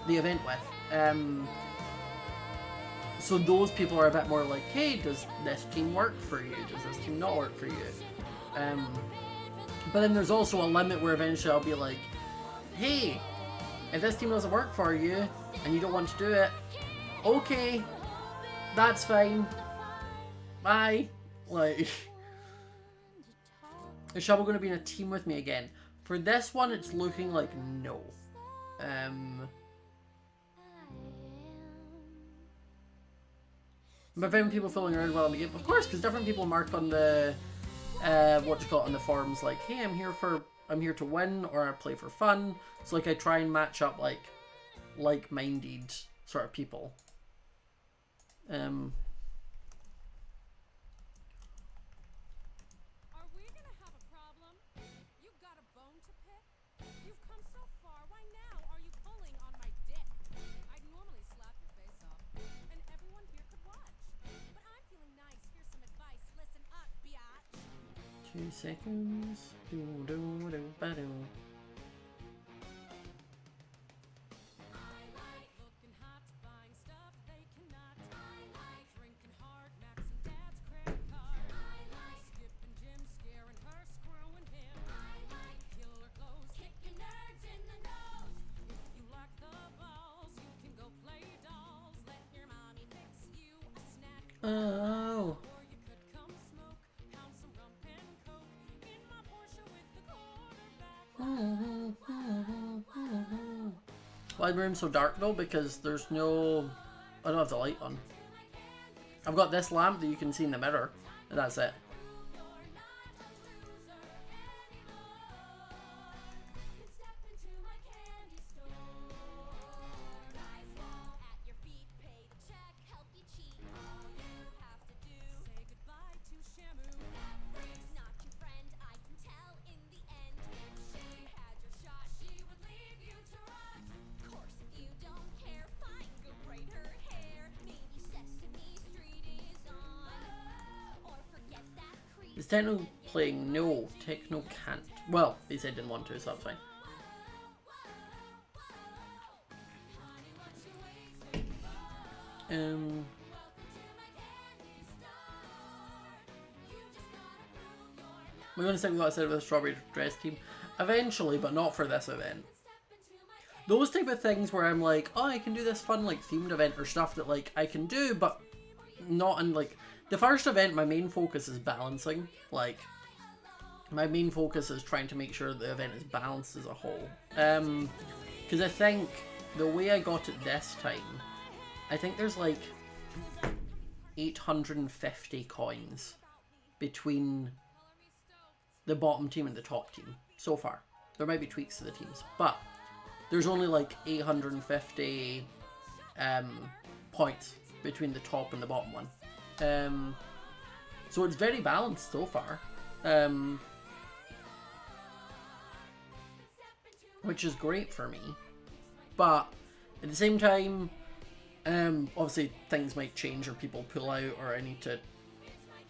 the event with. So those people are a bit more like, hey, does this team work for you? Does this team not work for you? But then there's also a limit where eventually I'll be like, hey, if this team doesn't work for you and you don't want to do it, okay, that's fine. Bye. Like, is Shovel going to be in a team with me again? For this one, it's looking like no. But then people filling around well in the game, of course, because different people mark on the what you call it on the forums, like, hey, I'm here to win, or I play for fun. So like I try and match up like-minded sort of people. Are we gonna have a problem? You got a bone to pick? You've come so far. Why now are you pulling on my dick? I'd normally slap your face off, and everyone here could watch. But I'm feeling nice. Here's some advice. Listen up, biatch. 2 seconds. Do do do ba do. I like looking hot, buying stuff they cannot. I like drinking hard, maxing dad's credit card. I like skipping gym, scaring her, screwing him. I like killer clothes, kicking nerds in the nose. If you like the balls, you can go play dolls. Let your mommy fix you a snack. Oh. Or you could come smoke, pound some rum and coke in my Porsche with the quarterback. Why is my room so dark though? Because there's no... I don't have the light on. I've got this lamp that you can see in the mirror, and that's it. Step into my candy store. Guys fall at your feet, pay the check, help you cheat. All you have to do, say goodbye to Shamu. That freak's not your friend, I can tell in the end. If she had your shot, she would leave you to rot. Of course, if you don't care, fine, go braid her hair. Maybe Sesame Street is on. Or forget that creep. Is Techno playing? No, Techno can't. Well, he said didn't want to, so that's fine. We're going to stick with what I said with the Strawberry Dress team. Eventually, but not for this event. Those type of things where I'm like, oh, I can do this fun, like, themed event or stuff that, like, I can do, but not in, like... The first event, my main focus is balancing. Like, my main focus is trying to make sure the event is balanced as a whole. Because I think the way I got it this time I think there's like 850 coins between the bottom team and the top team so far. There might be tweaks to the teams, but there's only like 850 points between the top and the bottom one. So it's very balanced so far, which is great for me. But at the same time, obviously things might change or people pull out or I need to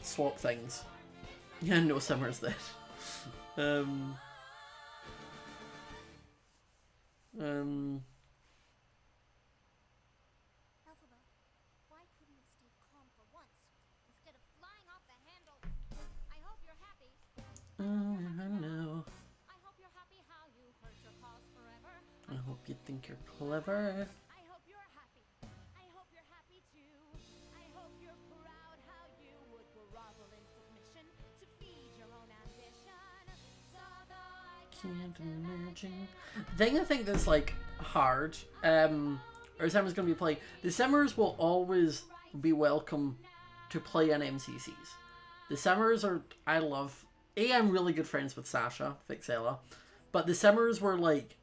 swap things. Yeah, no Summer's dead. Elphaba, why couldn't it stay calm for once instead of flying off the handle? I hope you're happy. I know. I hope you're happy how you hurt your paws forever. I hope you think you're clever. I hope you're happy. I hope you're happy too. I hope you're proud how you would grovel in submission to feed your own ambition. So though I Can't imagine. The thing I think that's like hard, or Summer's gonna be playing. The Summers will always be welcome to play in MCCs. The Summers are, I love. I'm really good friends with Sasha Fixella, but the Summers were like,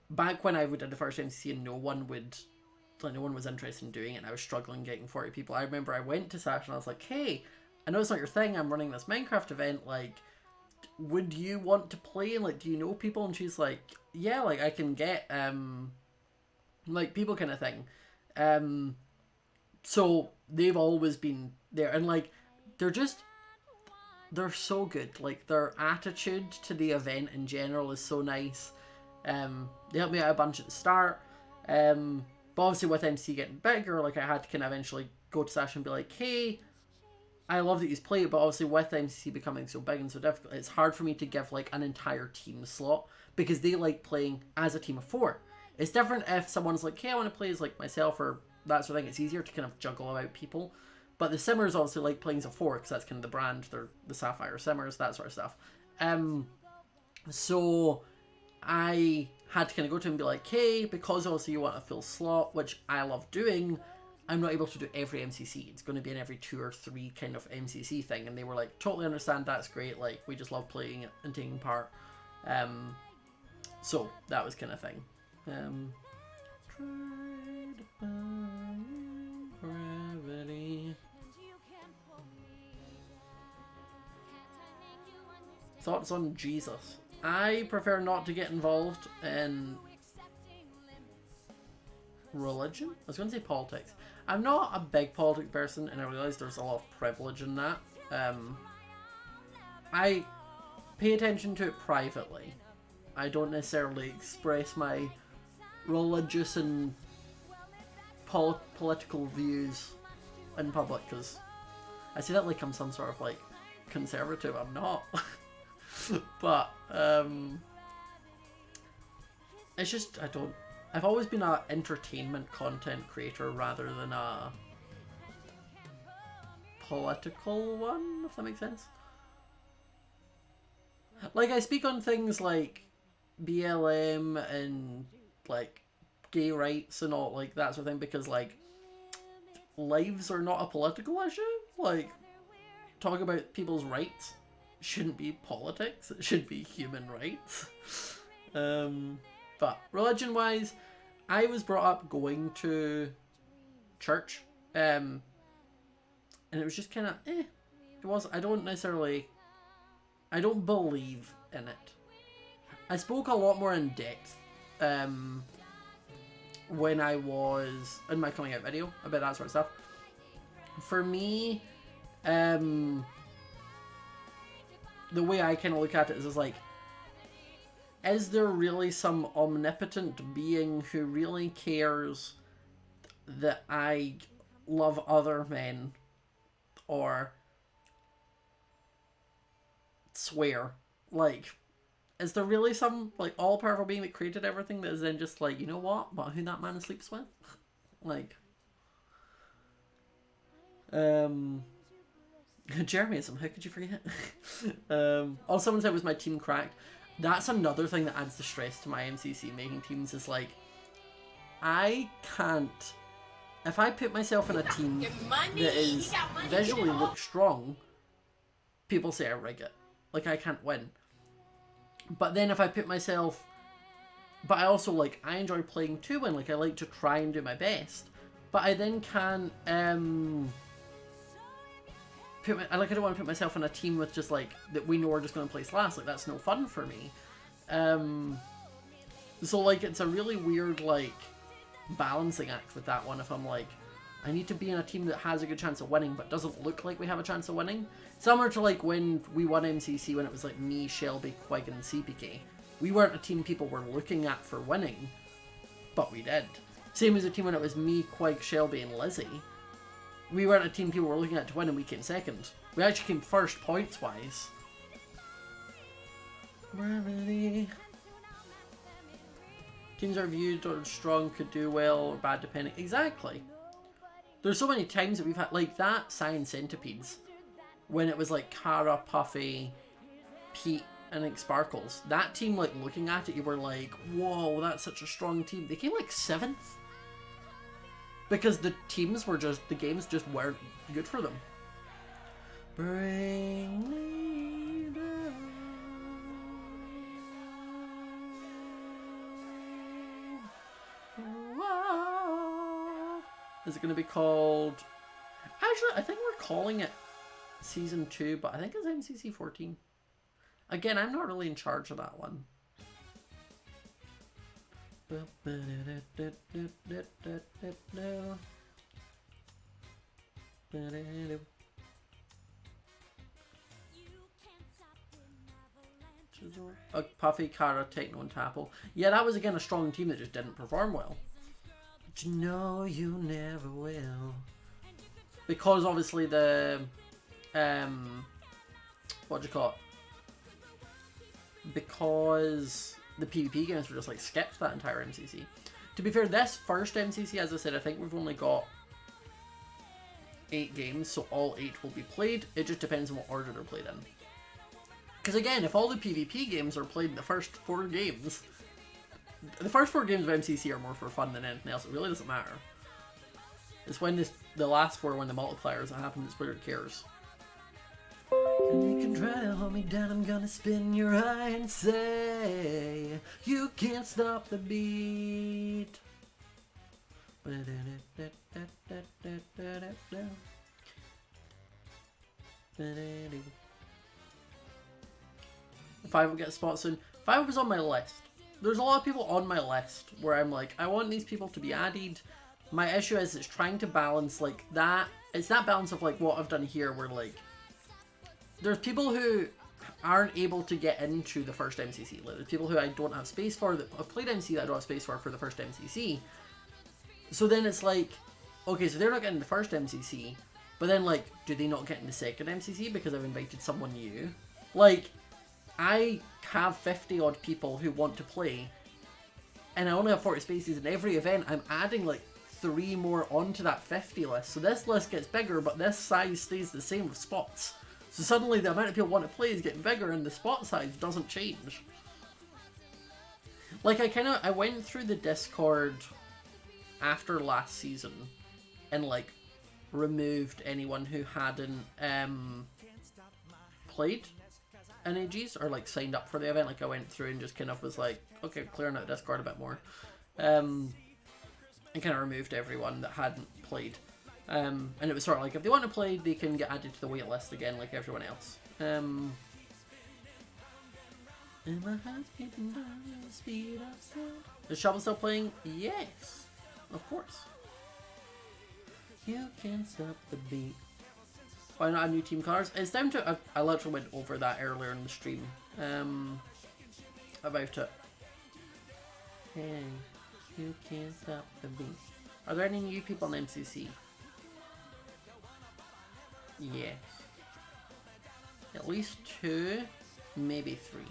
back when I did the first MCC and no one was interested in doing it and I was struggling getting 40 people. I remember I went to Sasha and I was like, hey, I know it's not your thing, I'm running this Minecraft event, like, would you want to play? Like, do you know people? And she's like, yeah, like, I can get, like, people kind of thing. So they've always been there and, like, they're so good. Like, their attitude to the event in general is so nice. They helped me out a bunch at the start. But obviously with MC getting bigger, like, I had to kind of eventually go to Sasha and be like, hey, I love that you play it, but obviously with MCC becoming so big and so difficult, it's hard for me to give, like, an entire team slot, because they like playing as a team of 4. It's different if someone's like, hey, I want to play as, like, myself or that sort of thing. It's easier to kind of juggle about people. But the Simmers obviously like playing as a 4, because that's kind of the brand. They're the Sapphire Simmers, that sort of stuff. So I had to kind of go to him and be like, hey, because obviously you want a full slot, which I love doing, I'm not able to do every MCC. It's going to be an every 2 or 3 kind of MCC thing. And they were like, totally understand, that's great. Like, we just love playing it and taking part. So that was kind of thing. Tried by gravity. Thoughts on Jesus? I prefer not to get involved in religion. I was going to say politics. I'm not a big politics person, and I realise there's a lot of privilege in that. I pay attention to it privately. I don't necessarily express my religious and political views in public, because I say that like I'm some sort of like conservative. I'm not. But it's just, I've always been an entertainment content creator rather than a political one, if that makes sense. Like, I speak on things like BLM and like gay rights and all like that sort of thing, because like lives are not a political issue. Like, talk about people's rights shouldn't be politics, it should be human rights. But religion wise, I was brought up going to church, and it was just kind of it was, I don't believe in it. I spoke a lot more in depth when I was in my coming out video about that sort of stuff. For me, the way I kind of look at it is like, is there really some omnipotent being who really cares that I love other men or swear? Like, is there really some like all-powerful being that created everything that is then just like, you know what, but who that man sleeps with? Like, Jeremyism, how could you forget? Also, someone said, was my team cracked? That's another thing that adds the stress to my MCC making teams, is like, I can't if I put myself in a team Get money. that He is got money. visually Get off. looks strong, people say I rig it. Like, I can't win. But then if I put myself... But I also, like, I enjoy playing to win. Like, I like to try and do my best. But I then can, I don't want to put myself in a team with just, like, that we know are just going to place last. Like, that's no fun for me. So, like, it's a really weird, like, balancing act with that one. If I'm like, I need to be in a team that has a good chance of winning, but doesn't look like we have a chance of winning. Similar to, like, when we won MCC, when it was, like, me, Shelby, Quig, and CPK. We weren't a team people were looking at for winning, but we did. Same as a team when it was me, Quig, Shelby, and Lizzie. We weren't a team people were looking at to win, and we came second. We actually came first points-wise. Brevity. Teams are viewed or strong, could do well or bad depending. Exactly. There's so many times that we've had, like, that Science Centipedes, when it was like Cara, Puffy, Pete, and like Sparkles. That team, like, looking at it, you were like, whoa, that's such a strong team. They came like 7th. Because the games just weren't good for them. Bring me down. Whoa. Is it going to be called... Actually, I think we're calling it Season 2, but I think it's MCC 14. Again, I'm not really in charge of that one. Puffy, Cara, Techno, and Tapple. Yeah, that was again a strong team that just didn't perform well. But you know you never will. Because obviously the what do you call it? Because the PvP games were just like skipped that entire MCC. To be fair, this first MCC, as I said, I think we've only got 8 games, so all 8 will be played. It just depends on what order they're played in. Because again, if all the PvP games are played in the first 4 games, the first 4 games of MCC are more for fun than anything else. It really doesn't matter. It's when the last 4, when the multipliers happen, it's where it cares. And you can try to hold me down, I'm gonna spin your eye and say you can't stop the beat. Five will get a spot soon. 5 was on my list. There's a lot of people on my list where I'm like, I want these people to be added. My issue is it's trying to balance like that. It's that balance of like what I've done here where like there's people who aren't able to get into the first MCC. Like, there's people who I don't have space for that have played MC that I don't have space for the first MCC. So then it's like, okay, so they're not getting the first MCC, but then like, do they not get in the second MCC because I've invited someone new? Like, I have 50 odd people who want to play, and I only have 40 spaces in every event. I'm adding like 3 more onto that 50 list. So this list gets bigger, but this size stays the same with spots. So suddenly the amount of people want to play is getting bigger and the spot size doesn't change. Like I went through the Discord after last season and like removed anyone who hadn't played in ages or like signed up for the event. Like I went through and just kind of was like, okay, clearing out Discord a bit more. And kind of removed everyone that hadn't played. And it was sort of like, if they want to play, they can get added to the wait list again, like everyone else. Am I beating down the speed of sound? Is Shovel still playing? Yes, of course. You can't stop the beat. Why not add new team colors? It's down to, I literally went over that earlier in the stream. About it. Hey, you can't stop the beat. Are there any new people in MCC? Yes. At least 2, maybe 3.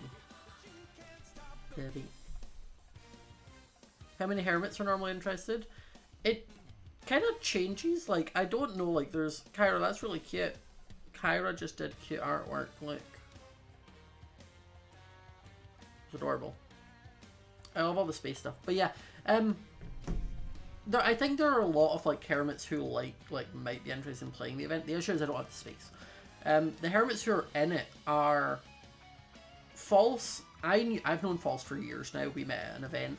Maybe. How many hermits are normally interested? It kind of changes. Like, I don't know. Like, there's Kyra. That's really cute. Kyra just did cute artwork. Look. It's adorable. I love all the space stuff. But yeah, I think there are a lot of like hermits who like might be interested in playing the event. The issue is I don't have the space. The hermits who are in it are False. I've known False for years now. We met at an event.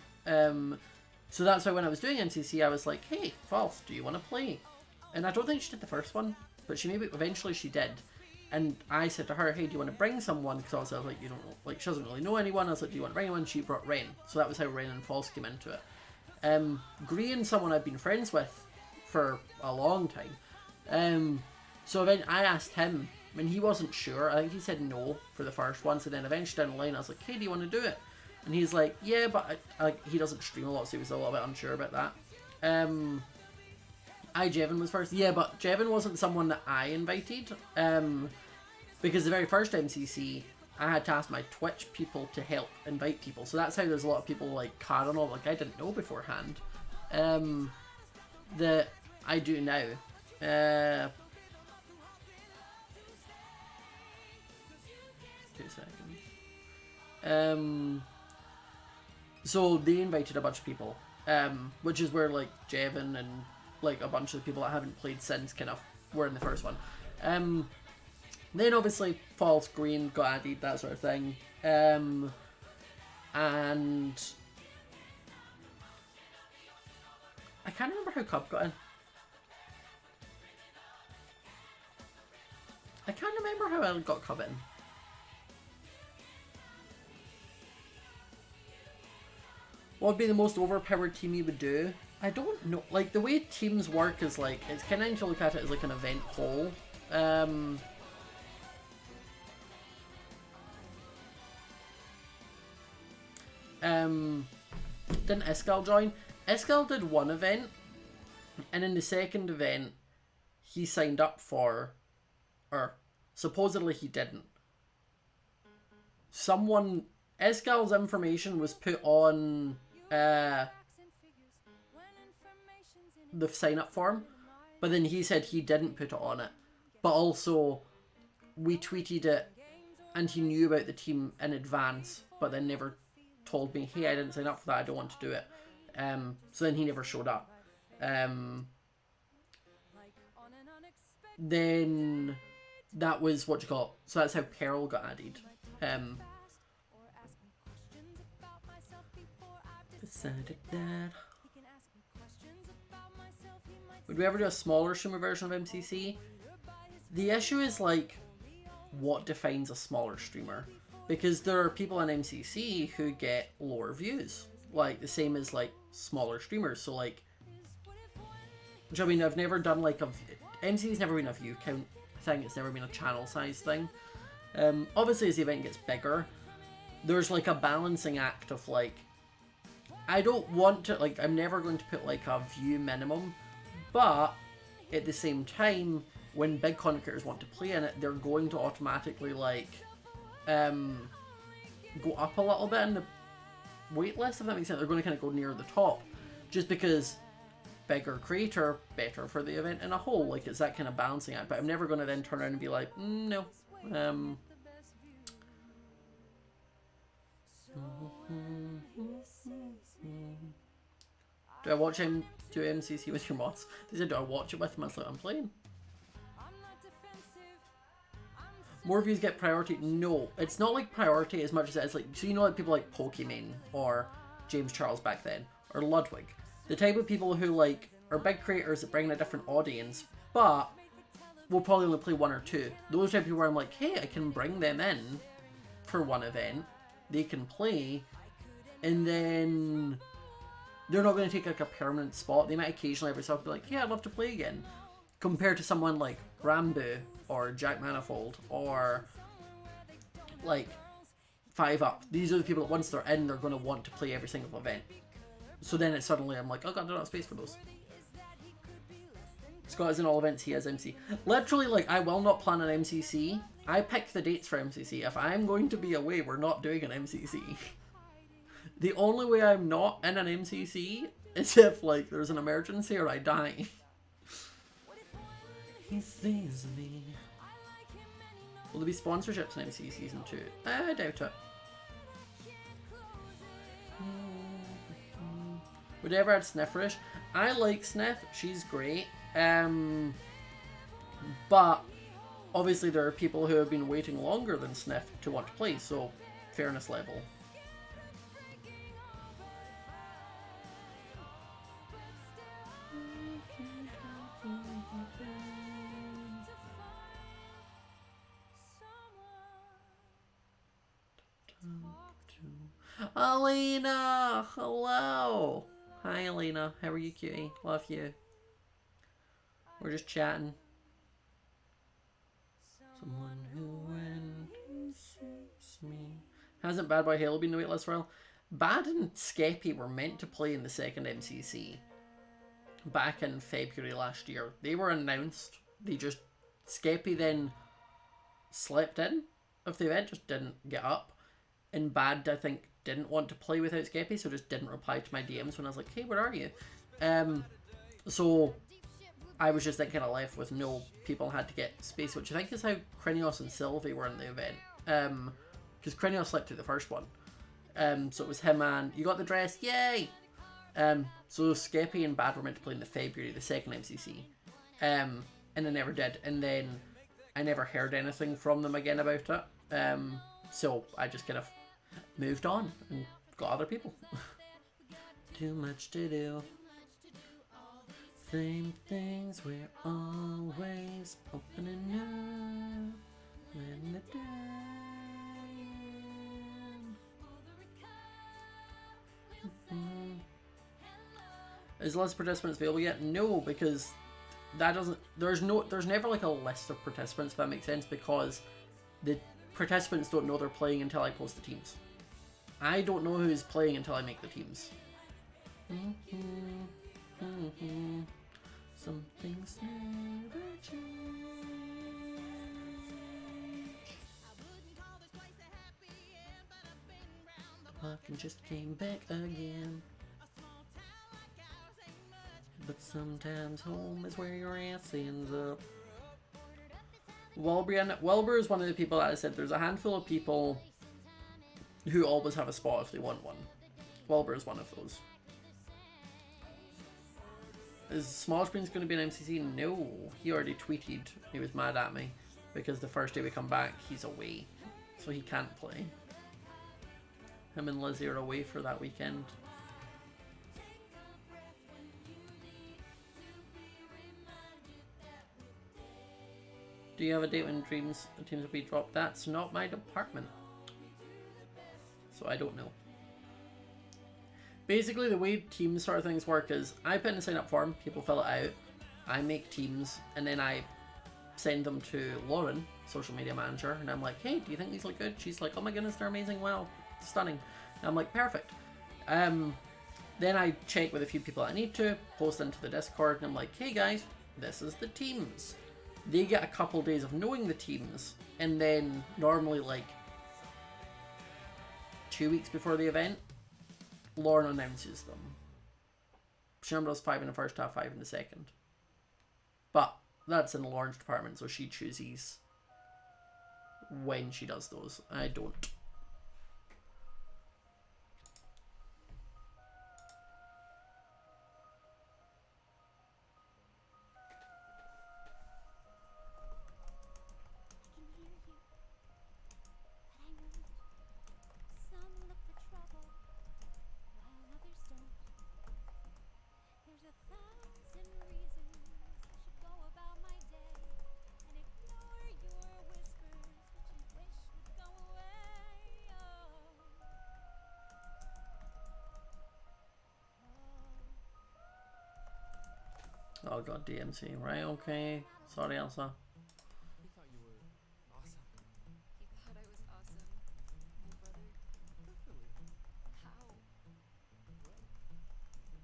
So that's why when I was doing MCC, I was like, hey, False, do you want to play? And I don't think she did the first one, but she maybe eventually she did. And I said to her, hey, do you want to bring someone? Because I was like, you don't know, like, she doesn't really know anyone. I was like, do you want to bring anyone? She brought Ren. So that was how Ren and False came into it. Green, someone I've been friends with for a long time. So then I asked him, and he wasn't sure. I think he said no for the first one. So then eventually down the line, I was like, hey, do you want to do it? And he's like, yeah, but he doesn't stream a lot, so he was a little bit unsure about that. Jevin was first. Yeah, but Jevin wasn't someone that I invited. Because the very first MCC, I had to ask my Twitch people to help invite people. So that's how there's a lot of people like Cardinal, like I didn't know beforehand. That I do now. 2 seconds. So they invited a bunch of people. Which is where like Jevin and like a bunch of the people that haven't played since kind of were in the first one. Then obviously False, Green got added, that sort of thing. And I can't remember how Cub got in. I can't remember how I got Cub in. What would be the most overpowered team you would do? I don't know. Like, the way teams work is like, it's kind of, to look at it as like an event whole. Didn't Escal join? Escal did one event, and in the second event, he signed up for, or supposedly he didn't. Escal's information was put on the sign up form, but then he said he didn't put it on it. But also, we tweeted it, and he knew about the team in advance, but then never told me, hey, I didn't sign up for that, I don't want to do it. So then he never showed up. Then that was what you call it. So that's how Pearl got added. Decided that. Would we ever do a smaller streamer version of MCC? The issue is like, what defines a smaller streamer? Because there are people on MCC who get lower views, like the same as like smaller streamers. So like, which I mean, I've never done like MCC's never been a view count thing. It's never been a channel size thing. Obviously, as the event gets bigger, there's like a balancing act of like, I don't want to, like, I'm never going to put like a view minimum, but at the same time, when big content creators want to play in it, they're going to automatically like go up a little bit in the wait list, if that makes sense. They're going to kind of go near the top, just because bigger creator, better for the event in a whole. Like, it's that kind of balancing act. But I'm never going to then turn around and be like, no. Do I watch him do MCC with your mods? They said, do I watch it with him? I was like, I'm playing. More views get priority? No, it's not like priority as much as it's like, so you know, like people like Pokimane or James Charles back then, or Ludwig, the type of people who like are big creators that bring in a different audience, but will probably only play one or two. Those type of people where I'm like, hey, I can bring them in for one event, they can play, and then they're not going to take like a permanent spot. They might occasionally every so often be like, yeah, I'd love to play again. Compared to someone like Rambo or Jack Manifold or like 5UP. These are the people that once they're in, they're going to want to play every single event. So then it's suddenly, I'm like, oh god, I don't have space for those. Scott is in all events, he has MC. Literally, like, I will not plan an MCC. I pick the dates for MCC. If I'm going to be away, we're not doing an MCC. The only way I'm not in an MCC is if, like, there's an emergency or I die. He sees me. Will there be sponsorships in MCC Season 2? I doubt it. Would I ever add Snifferish? I like Sniff. She's great. But obviously there are people who have been waiting longer than Sniff to want to play, so fairness level. Alina! Hello! Hi Alina, how are you, cutie? Love you. We're just chatting. Someone who went sees me. Hasn't Bad Boy Halo been the waitlist for a while? Bad and Skeppy were meant to play in the second MCC back in February last year. They were announced. Skeppy then slept in of the event, just didn't get up. And Bad, I think, didn't want to play without Skeppy, so just didn't reply to my DMs when I was like, hey, where are you? So I was just then kind of left with no people had to get space, which I think is how Krinios and Sylvie were in the event. Because Krinios slept through the first one. So it was him and, you got the dress, yay! So Skeppy and Bad were meant to play in the February, the second MCC. And they never did. And then I never heard anything from them again about it. So I just kind of moved on and got other people. Too much to do. Same things, we're always opening up when the time. Is less participants available yet? No, because that doesn't. There's never like a list of participants, if that makes sense, because the participants don't know they're playing until I post the teams. I don't know who's playing until I make the teams. Some things never change. The pumpkin just came back again. But sometimes home is where your ass ends up. Welber is one of the people that I said there's a handful of people who always have a spot if they want one. Welber is one of those. Is Small Screen's going to be an MCC? No. He already tweeted he was mad at me because the first day we come back he's away. So he can't play. Him and Lizzie are away for that weekend. Do you have a date when teams will be dropped? That's not my department. So I don't know. Basically, the way team sort of things work is I put in a sign up form, people fill it out, I make teams, and then I send them to Lauren, social media manager, and I'm like, hey, do you think these look good? She's like, oh my goodness, they're amazing, wow, stunning. And I'm like, perfect. Then I check with a few people I need to, post into the Discord, and I'm like, hey guys, this is the teams. They get a couple days of knowing the teams, and then normally like 2 weeks before the event, Lauren announces them. She normally does 5 in the first half, 5 in the second. But that's in Lauren's department, so she chooses when she does those. I don't. Oh god, DMC. Right, okay. Sorry, Elsa. He thought you were awesome. He thought I was awesome. My brother. Definitely. How?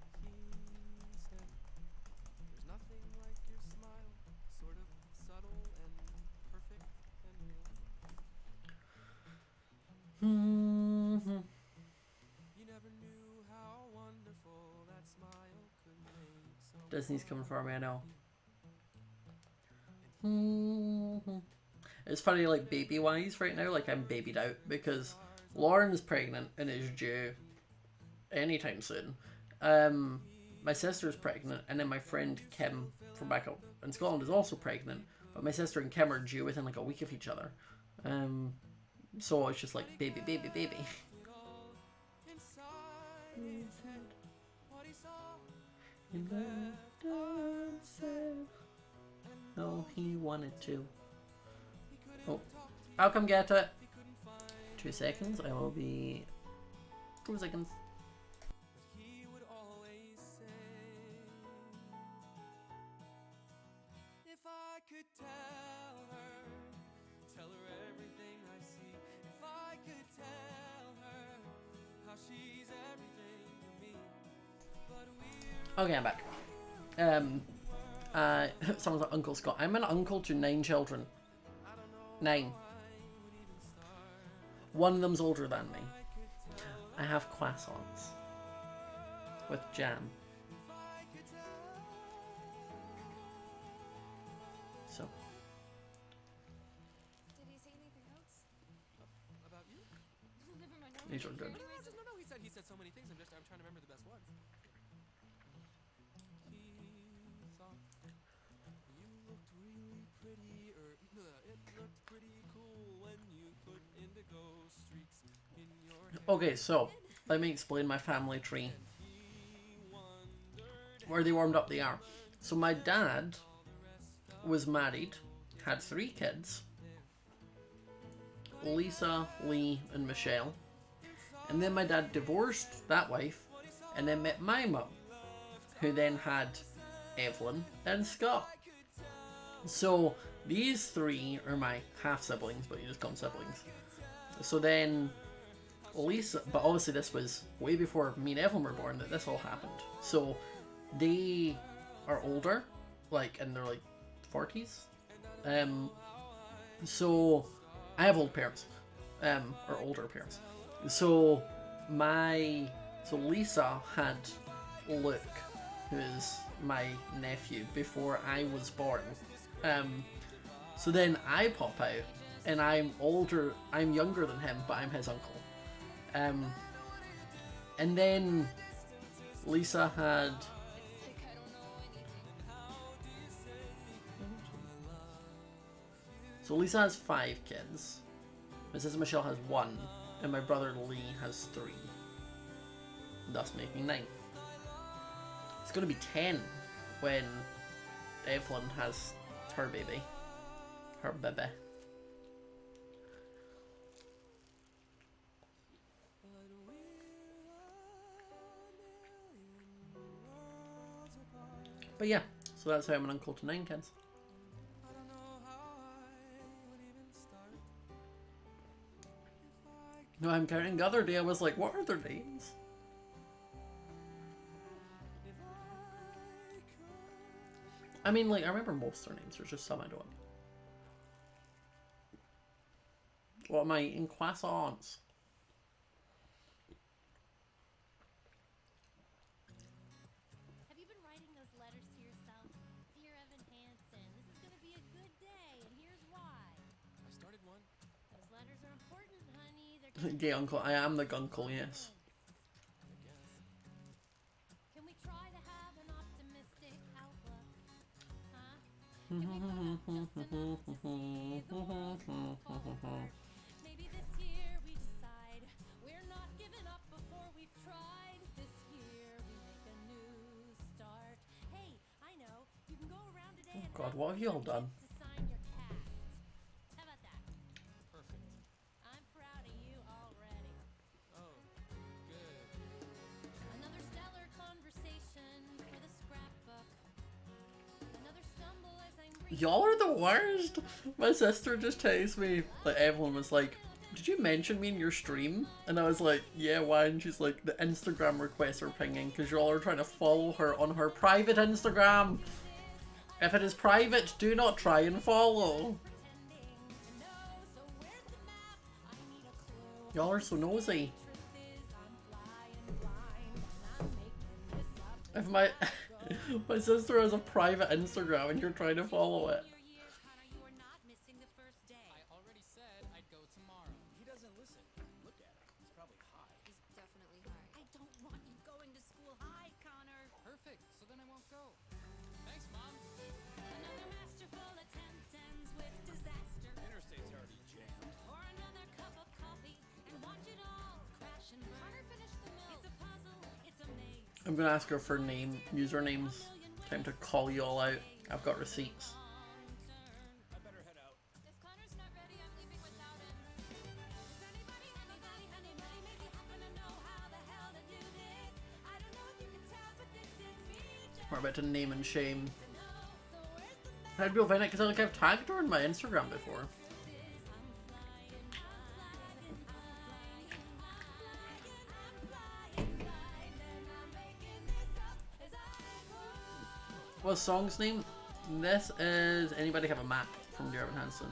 Well, he said, there's nothing like your smile. Sort of subtle and perfect and real. You never knew how wonderful that smile could make someone. Disney's coming for me, I know. It's funny, like, baby-wise right now, like, I'm babied out because Lauren's pregnant and is due anytime soon. my sister's pregnant, and then my friend Kim from back up in Scotland is also pregnant. But my sister and Kim are due within like a week of each other. So it's just like baby, baby, baby. No, he wanted to. Oh, I'll come get it. 2 seconds. I will be 2 seconds. He would always say, if I could tell her everything I see. If I could tell her how she's everything to me. But we're Okay, I'm back. Someone's like Uncle Scott. I'm an uncle to 9 children. 9. One of them's older than me. I have croissants with jam. So. Did he say anything else? about you? Never mind. These are good. No, he said so many things. I'm trying to remember the best ones. He thought you looked really pretty, or it looked pretty cool when you put indigo streaks in your hair. Okay, so let me explain my family tree. Where they warmed up the hour. So my dad was married, had 3 kids. Lisa, Lee, and Michelle. And then my dad divorced that wife and then met my mum, who then had Evelyn and Scott. So these 3 are my half siblings, but you just call them siblings. So then Lisa, but obviously this was way before me and Evelyn were born that this all happened. So they are older, like in their like 40s. So I have old parents, or older parents. So Lisa had Luke, who is my nephew, before I was born. So then I pop out, and I'm younger than him, but I'm his uncle. And then Lisa had. So Lisa has 5 kids. My sister Michelle has 1, and my brother Lee has 3. Thus making 9. It's gonna be 10 when Evelyn has her baby. Her baby. But yeah, so that's how I'm an uncle to 9 kids. No, I'm counting the other day. I was like, what are their names? I mean, like, I remember most of their names. There's just some I don't. What am I in croissants? Have you been writing those letters to yourself? Dear Evan Hansen, this is going to be a good day, and here's why. I started one. Those letters are important, honey. They're gonna Gay uncle. I am the gunkle, yes. Can we try to have an optimistic outlook? Huh? Can we go out just enough to see the world from afar? Maybe this year we decide we're not giving up before we've tried. This year we make a new start. Hey, I know. You can go around today and God, ask what have you all the done? kids to sign your cast. How about that? Perfect. I'm proud of you already. Oh, good. Another stellar conversation for the scrapbook. Another stumble as I'm Y'all are the worst. My sister just texted me. Like, Evelyn was like, did you mention me in your stream? And I was like, yeah, why? And she's like, the Instagram requests are pinging because y'all are trying to follow her on her private Instagram. If it is private, do not try and follow. Y'all are so nosy. If my my sister has a private Instagram and you're trying to follow it. I already said I'd go tomorrow. He doesn't listen. Look at him. He's probably high. He's definitely high. I don't want you going to school high, Connor. Perfect. Perfect. So then I won't go. Thanks, Mom. Another masterful attempt ends with disaster. Interstate's already jammed. Pour another cup of coffee and watch it all crash and burn. Hunter, finish the milk. It's a puzzle, it's a maze. I'm gonna ask her for usernames. Time to call you all out. I've got receipts. I better head out. If Connor's not ready, I'm leaving without him. Does anybody maybe happen to know how the hell to do this? I don't know if you can tell, but this is me. Just We're about to name and shame. know. So where's the I'd be able to find it because I like I've tagged her on my Instagram before. What's the song's name? This is Anybody Have a Map from Dear Evan Hansen.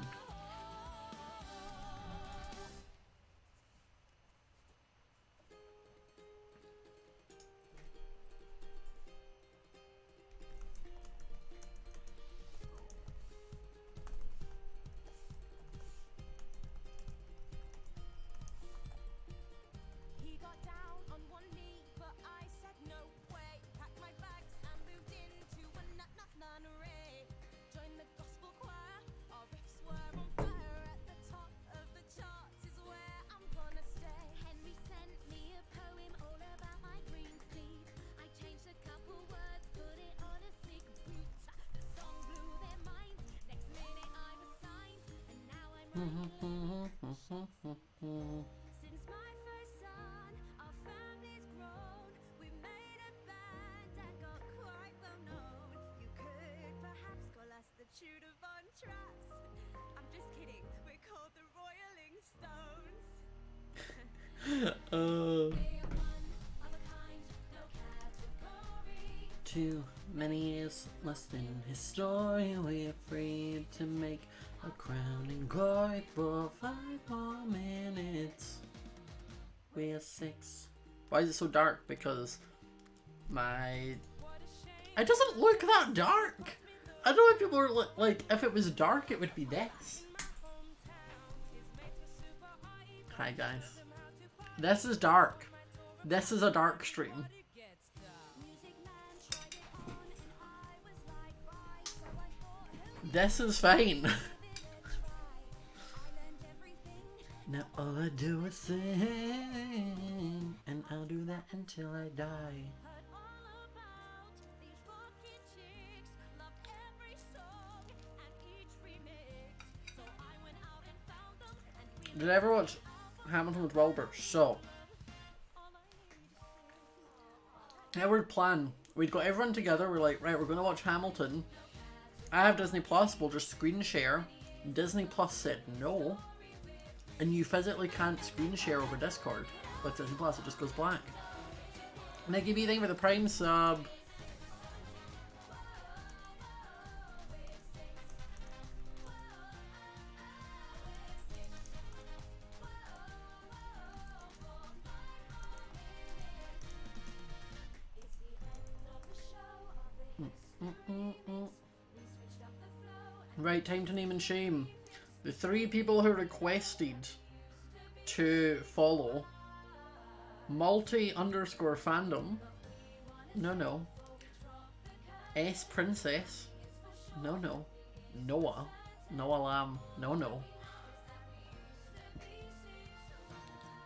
He got down on one knee, but I said no way. Packed my bags and moved into a nunnery. Joined the gospel choir. Our riffs were on fire at the top of the charts. Is where I'm gonna stay. Henry sent me a poem all about my green sleeves. I changed a couple words, put it on a sick beat. The song blew their minds. Next minute I was signed, and now I'm Since my first son, our family's grown. We've made a band and got quite well known. You could perhaps call us the Tudor Von Trapps. I'm just kidding, we're called the Royaling Stones. We're one of a kind, no category. Too many years lost in his story. We're free to make a crowning glory for 5 more minutes. We're 6. Why is it so dark? Because my... It doesn't look that dark! I don't know if people are like, if it was dark it would be this. Hi guys. This is dark. This is a dark stream. Music man tried it on and I was like, right, so I thought who This is fine. I learned everything. Now all I do is sing, and I'll do that until I die. Heard all about these fucking chicks. Loved every song and each remix. So I went out and found them and we Did I ever watch Hamilton with Wilbur? So, all I need our plan, we'd got everyone together, we're like, right, we're gonna watch Hamilton. I have Disney Plus, we'll just screen share. Disney Plus said no. And you physically can't screen share over Discord with Disney Plus, it just goes black. Nicky B, thank you for the Prime sub. It's the end of the show of the history. We switched up the flow. Right, time to name and shame. The 3 people who requested to follow multi_fandom. No. S Princess. No. Noah Lamb. No.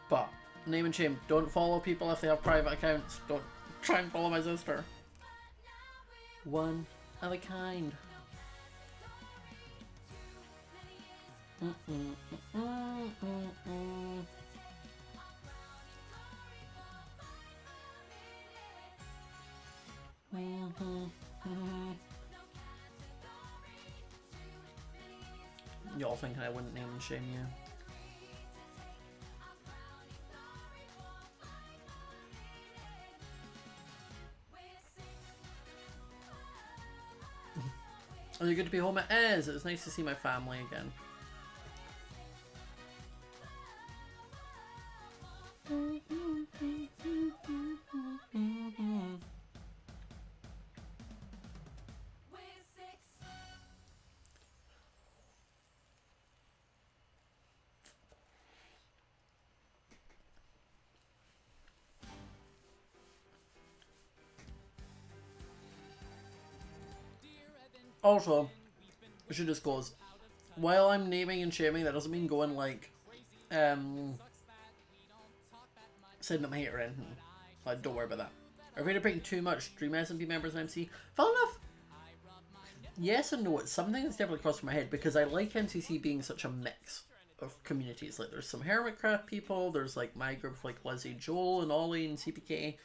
But name and shame. Don't follow people if they have private accounts. Don't try and follow my sister. One of a kind. Y'all thinking I wouldn't name and shame you. Is it good to be home? It is. It was nice to see my family again. We're 6. Also, I should disclose, while I'm naming and shaming, that doesn't mean going like, saying I'm a hater or anything. Like, don't worry about that. Are we bringing too much Dream SMP members and MC? Fair enough. Yes and no. It's something that's definitely crossed my head because I like MCC being such a mix of communities. Like, there's some Hermitcraft people, there's like my group like Lizzie, Joel, and Ollie, and CPK.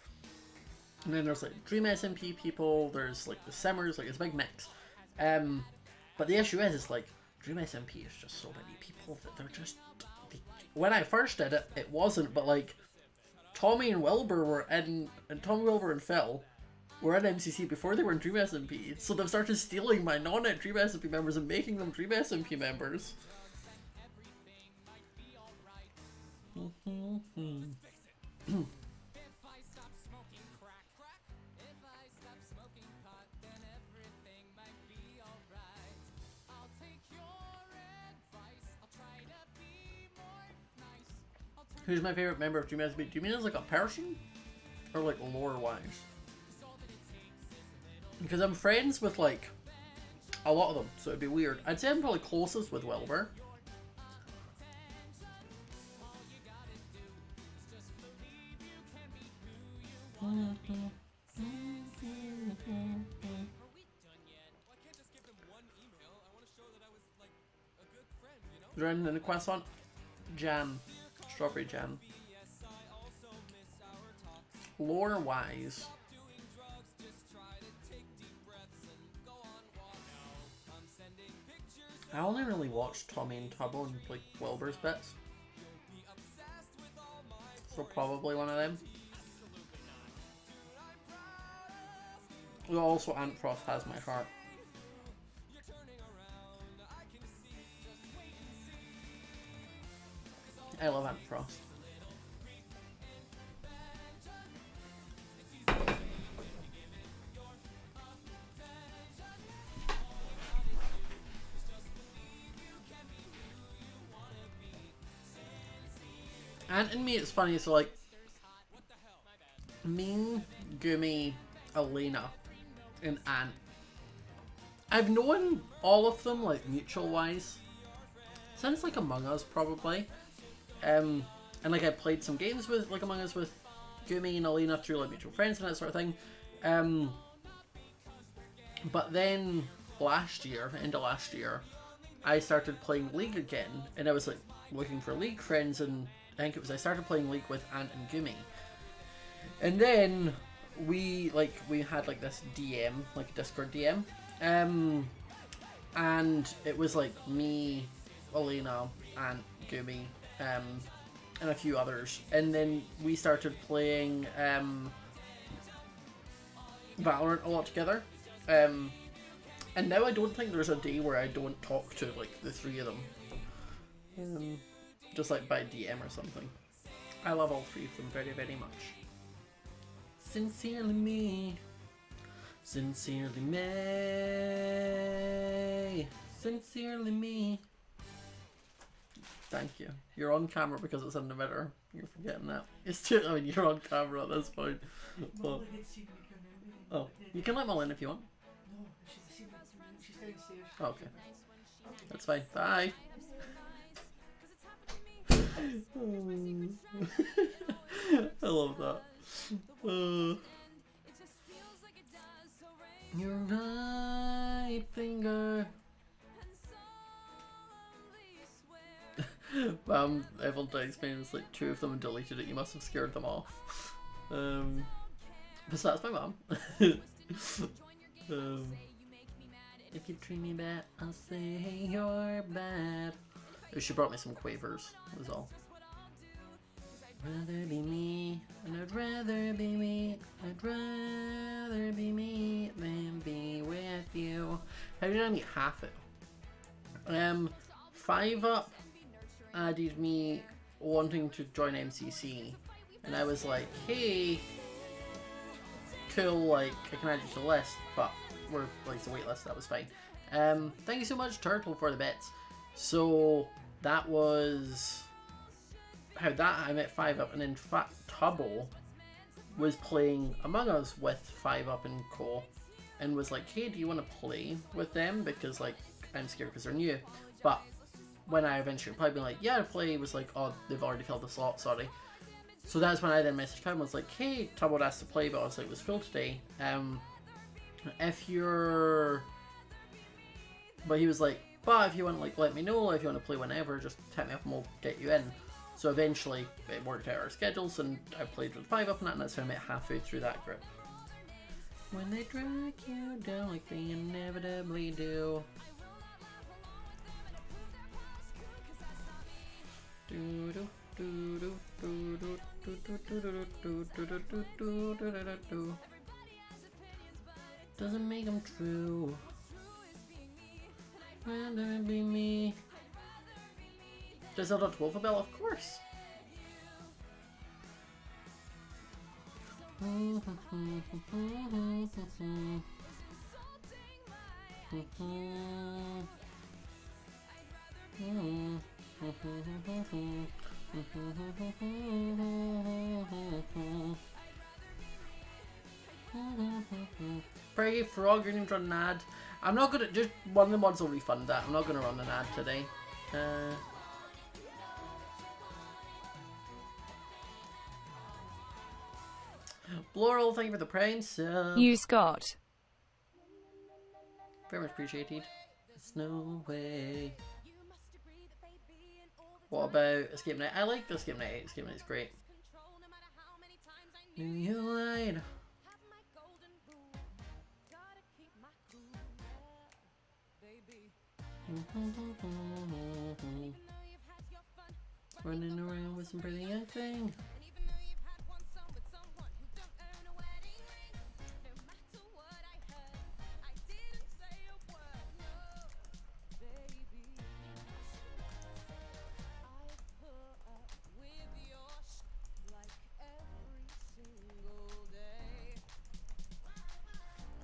And then there's like Dream SMP people, there's like the Simmers, like it's a big mix. But the issue is like, Dream SMP is just so many people that they're just... When I first did it, it wasn't, but like, Tommy and Wilbur were in, and Tommy, Wilbur, and Phil were in MCC before they were in Dream SMP, so they've started stealing my non-net Dream SMP members and making them Dream SMP members. Who's my favorite member of Dream SMP? Do you mean as like a person? Or like lore-wise? Because I'm friends with like a lot of them, so it'd be weird. I'd say I'm probably closest with Wilbur. Is there anything in the quest on? Jam. Strawberry jam. Lore-wise, I only really watched Tommy and Tubbo and like Wilbur's bits, so probably one of them. Also, Ant Frost has my heart. I love Ant Frost. Ant and me, it's funny, so like, me, Gumi, Elena, and Ant. I've known all of them, like, mutual-wise, since, like, Among Us, probably. And, like, I played some games with, like, Among Us with Gumi and Elena through, like, mutual friends and that sort of thing. But then, last year, end of last year, I started playing League again, and I was, like, looking for League friends, and I think it was I started playing League with Ant and Gumi. And then we had like this DM, like a Discord DM. And it was like me, Elena, Ant, Gumi, and a few others. And then we started playing Valorant a lot together. And now I don't think there's a day where I don't talk to like the three of them. Just like by DM or something. I love all three of them very, very much. Sincerely me. Sincerely me. Sincerely me. Thank you. You're on camera because it's in the mirror. You're forgetting that. It's too, I mean, you're on camera at this point. But, oh, you can let Mel in if you want. No, she's downstairs. Oh, okay. That's fine. Bye. I love that. Your right finger. Evelyn explained it's like two of them and deleted it. You must have scared them off. But that's my mom. If you treat me bad, I'll say you're bad. She brought me some Quavers, was all. Rather be me, and I'd rather be me. I'd rather be me than be with you. How did I meet Hafu? 5UP added me wanting to join MCC, and I was like, hey, cool, like, I can add you to the list, but we're, like, it's a wait list, that was fine. Thank you so much, Turtle, for the bits. So, that was how that I met 5UP, and in fact, Tubbo was playing Among Us with 5UP and co. and was like, hey, do you want to play with them? Because like, I'm scared because they're new. But when I eventually replied, being like, yeah, to play, was like, oh, they've already filled the slot, sorry. So that's when I then messaged him, was like, hey, Tubbo asked to play, but I was like, it was full today. If you're... But he was like, but if you want, like, let me know, if you want to play whenever, just hit me up and we'll get you in. So eventually, it worked out our schedules, and I played with 5 up and that, and that's how I met halfway through that group. When they drag you down like they inevitably do. Doesn't make them true. Rather it be me. Does it not Wolfabell? Of course. Pray Frog, you're going to run an ad. I'm not gonna, just one of the mods will refund that. I'm not gonna run an ad today. Bloral, thank you for the prime sub. You Scott. Very much appreciated. There's no way. What about Escape Night? I like the Escape Night. Escape Night's great. Knew you lied. Running around with some pretty young thing.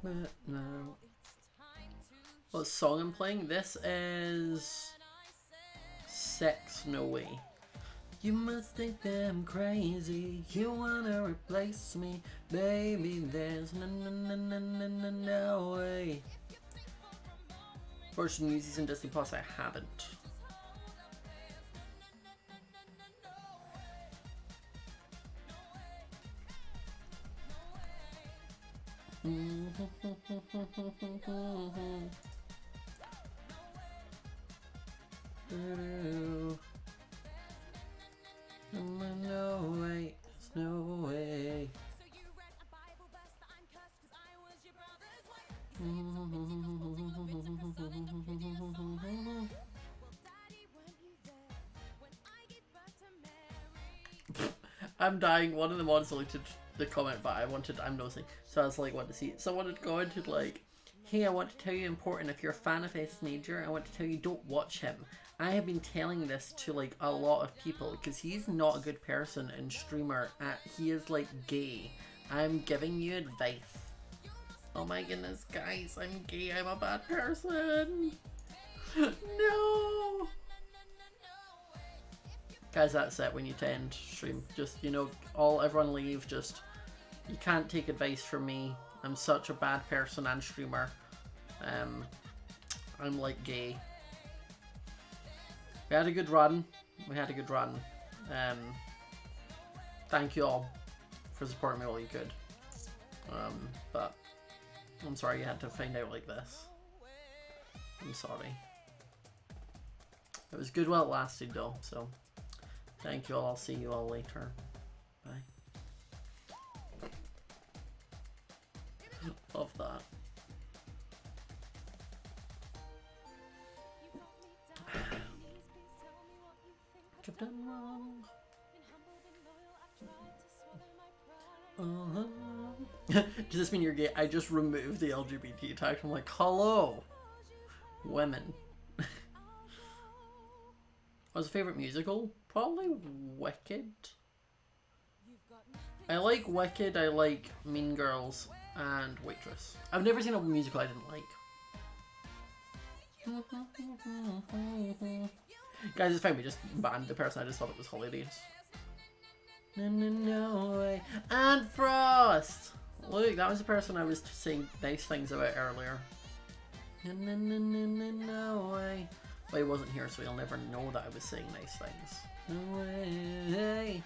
But no. What song I'm playing? This is Sex No Way. You must think that I'm crazy. You wanna replace me, baby? There's no way. Fortune Music's in Disney Plus. I haven't. No way, no way. I'm dying. One of the mods deleted the comment, but I'm nosing. So I was like, what to see? Someone had commented like, hey, I want to tell you important, if you're a fan of S Major, I want to tell you don't watch him. I have been telling this to like a lot of people because he's not a good person and streamer. He is like gay. I'm giving you advice. Oh my goodness, guys, I'm gay. I'm a bad person. No. Guys, that's it. We need to end stream. Just, you know, everyone leave. Just, you can't take advice from me. I'm such a bad person and streamer. I'm like gay. We had a good run. Thank you all for supporting me all you could. But I'm sorry you had to find out like this. I'm sorry. It was good while it lasted though, so thank you all. I'll see you all later. Bye. Love that. I've done wrong. Does this mean you're gay? I just removed the LGBT tag. I'm like, hello, women. What's your favorite musical? Probably Wicked. I like Wicked. I like Mean Girls and Waitress. I've never seen a musical I didn't like. Guys, it's fine. We just banned the person. I just thought it was hilarious. No way. And Frost! Look, that was the person I was saying nice things about earlier. No way. Well, he wasn't here, so he'll never know that I was saying nice things. No way.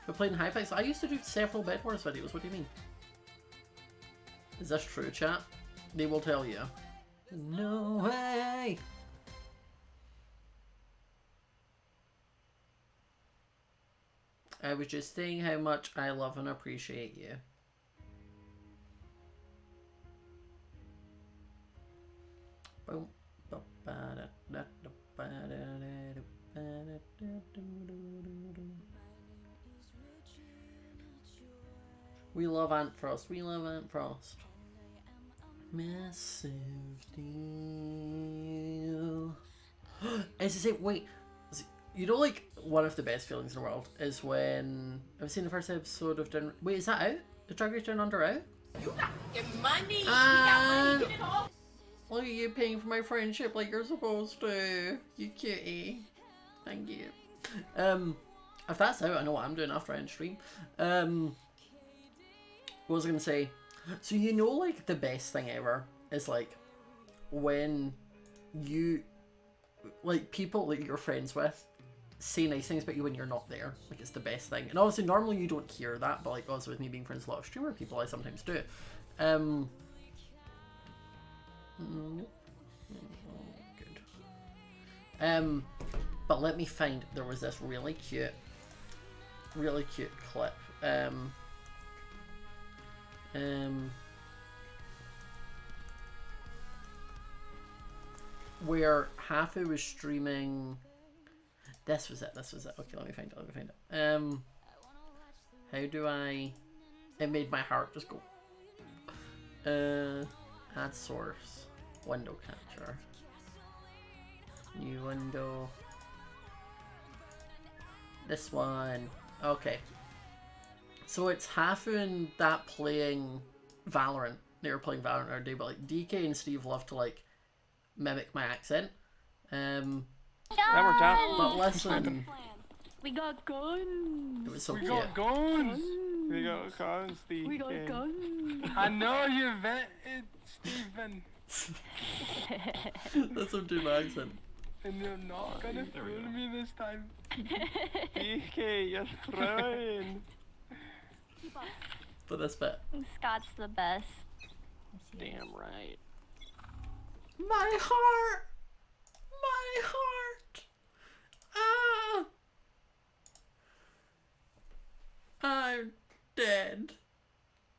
We're playing Hypixel. I used to do several Bed Wars videos. What do you mean? Is this true, chat? They will tell you. No way. I was just saying how much I love and appreciate you. Boom. We love Ant Frost. We love Ant Frost. Massive deal. Is it same? Wait. You know, like, one of the best feelings in the world is when I've seen the first episode of Down. Wait, is that out? Is Drag Race Down Under out? You got fucking money. You got money. Get it all. Look at you paying for my friendship like you're supposed to. You cutie. Thank you. If that's out, I know what I'm doing after I end stream. What was I gonna say? So you know, like, the best thing ever is like when you, like, people that you're friends with say nice things about you when you're not there. Like, it's the best thing. And obviously normally you don't hear that, but like also with me being friends with a lot of streamer people, I sometimes do. Good. But let me find, there was this really cute clip. Where Hafu was streaming. This was it. Okay, let me find it. How do I? It made my heart just go. Add source. Window capture. New window. This one. Okay. So it's Hafu and that playing Valorant. They were playing Valorant the other day, but like DK and Steve love to like mimic my accent. That worked out. But listen, We got guns. it was so We cute. got guns. We got guns, Steve. We got guns. I know you vetted, Stephen. That's some dude accent. And you're not gonna fool me this time. DK, you're throwing. For this bit. Scott's the best. Damn right. My heart! My heart! Ah! I'm dead.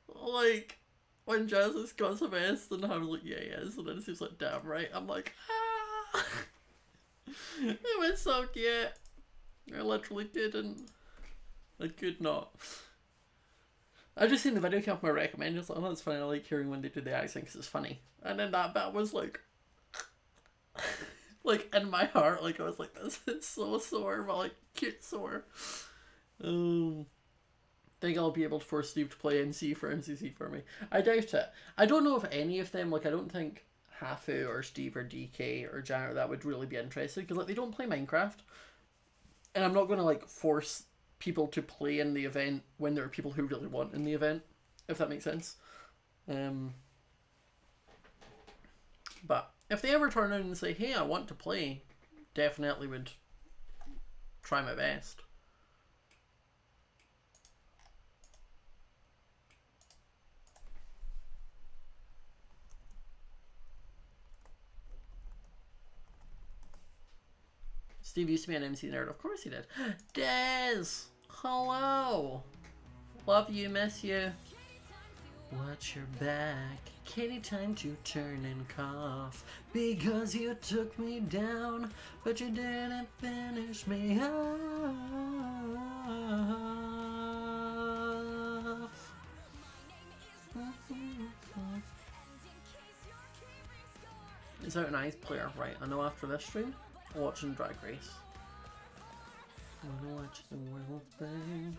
Like, when Jazz got some S, and I was like, yeah, he is, and then it seems like, damn right. I'm like, ah! It was so cute. I literally didn't. I could not. I just seen the video came up my recommend. Like, oh, that's funny. I like hearing when they do the accent because it's funny. And then that bit was like, like in my heart, like I was like, this is so sore, but like cute sore. Think I'll be able to force Steve to play MC for MCC for me. I doubt it. I don't know if any of them, like I don't think Hafu or Steve or DK or Jan or that would really be interested because like they don't play Minecraft. And I'm not going to like force people to play in the event when there are people who really want in the event, if that makes sense. But if they ever turn around and say, hey, I want to play, definitely would try my best. Steve used to be an MC nerd. Of course he did. Des! Hello! Love you, miss you. Watch your back. Kitty time to turn and cough. Because you took me down, but you didn't finish me off. Is that an ice player? Right, I know after this stream. Watching Drag Race. Wanna watch the world burn.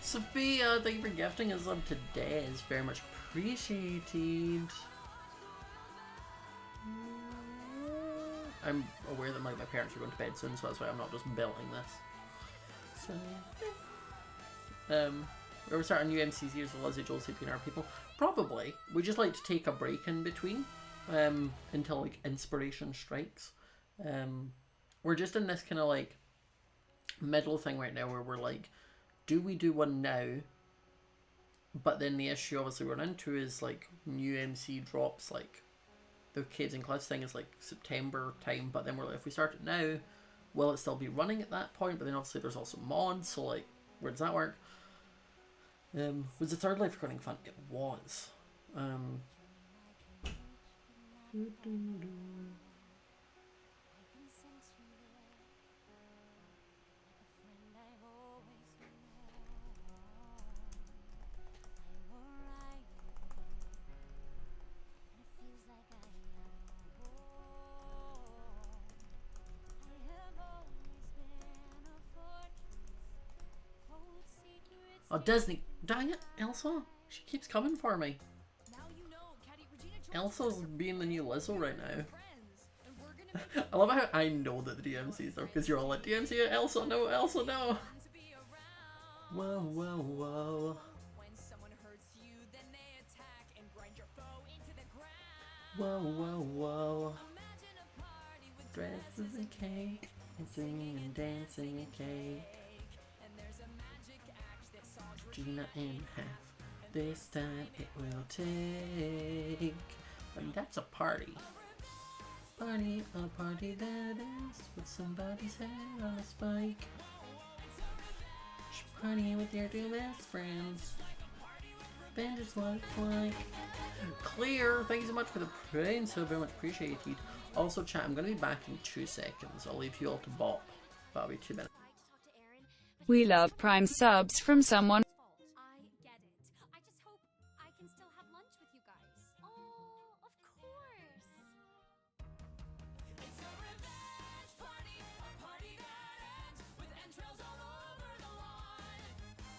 Sophia, thank you for gifting us up today. It's very much appreciated. I'm aware that my parents are going to bed soon, so that's why I'm not just belting this. So, we're starting new MCs with Lizzie, Joel, CP, and our people. Probably. We just like to take a break in between, until like inspiration strikes. We're just in this kind of like middle thing right now where we're like, do we do one now? But then the issue obviously we're into is like new MC drops, like the Caves and Cliffs thing is like September time, but then we're like, if we start it now, will it still be running at that point? But then obviously there's also mods, so like, where does that work? Was the Third Life recording fun? It was. Oh, Disney. Dang it, Elsa. She keeps coming for me. Elsa's being the new Lizzo right now. I love how I know that the DMCs are, because you're all like, DMC, Elsa, no, Elsa, no. Whoa, whoa, whoa. Whoa, whoa, whoa. Dresses and cake, and singing and dancing and cake. Gina in half. This time it will take. And that's a party. Party, a party that ends with somebody's head on a spike. Party with your two best friends. Then just what it's like. Clear, thank you so much for the praise, so very much appreciated. Also, chat, I'm going to be back in 2 seconds. I'll leave you all to bop. That'll be 2 minutes. We love Prime subs from someone. I get it. I just hope I can still have lunch with you guys. Oh, of course. It's a revenge party, a party that ends with entrails all over the lawn.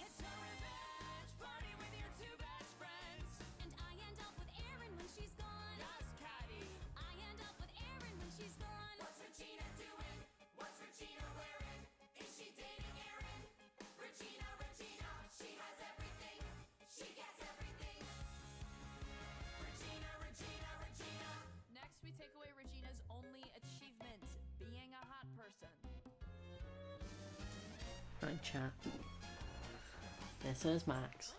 It's a revenge party with your two best friends. And I end up with Erin when she's gone. Yes, Caddy. I end up with Erin when she's gone. What's Regina doing? What's Regina wearing? Is she dating Aaron? Regina, Regina, she has everything. She gets everything. Regina, Regina, Regina. Next, we take away Regina's only achievement, being a hot person. Right, chat. This is Max.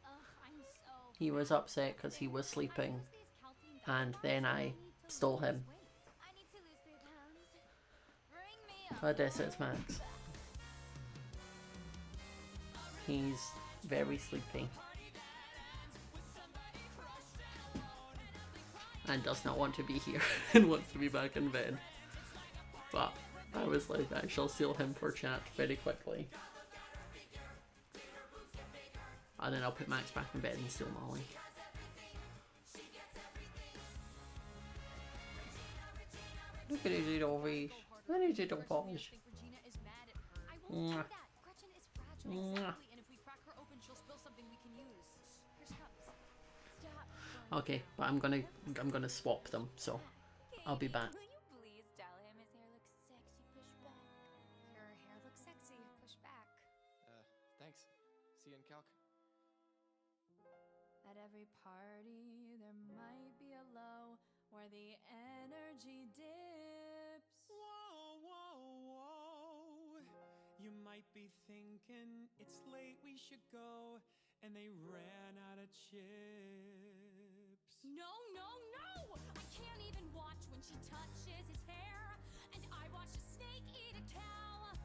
Ugh, I'm so. He was upset because he was sleeping, and then I stole him. I need to lose 3 pounds. Bring me up. But this is Max. He's very sleepy. And does not want to be here and wants to be back in bed. But I was like, I shall seal him for chat very quickly. And then I'll put Max back in bed and steal Molly. Look at his little face. Look at his little paws. Think Regina is mad at her. I won't do Mwah. that. Gretchen is fragile. Mwah. and if we crack her open, she'll spill something we can use. Here she comes. Stop. Okay, but I'm gonna swap them, so I'll be back. Will you please tell him his hair looks sexy? Push back. Your hair looks sexy. Push back. Thanks. See you in calc. At every party, there might be a low where the energy dips. Whoa, whoa, whoa. You might be thinking it's late, we should go. And they ran out of chips. No, no, no! I can't even watch when she touches his hair. And I watched a snake eat a cow.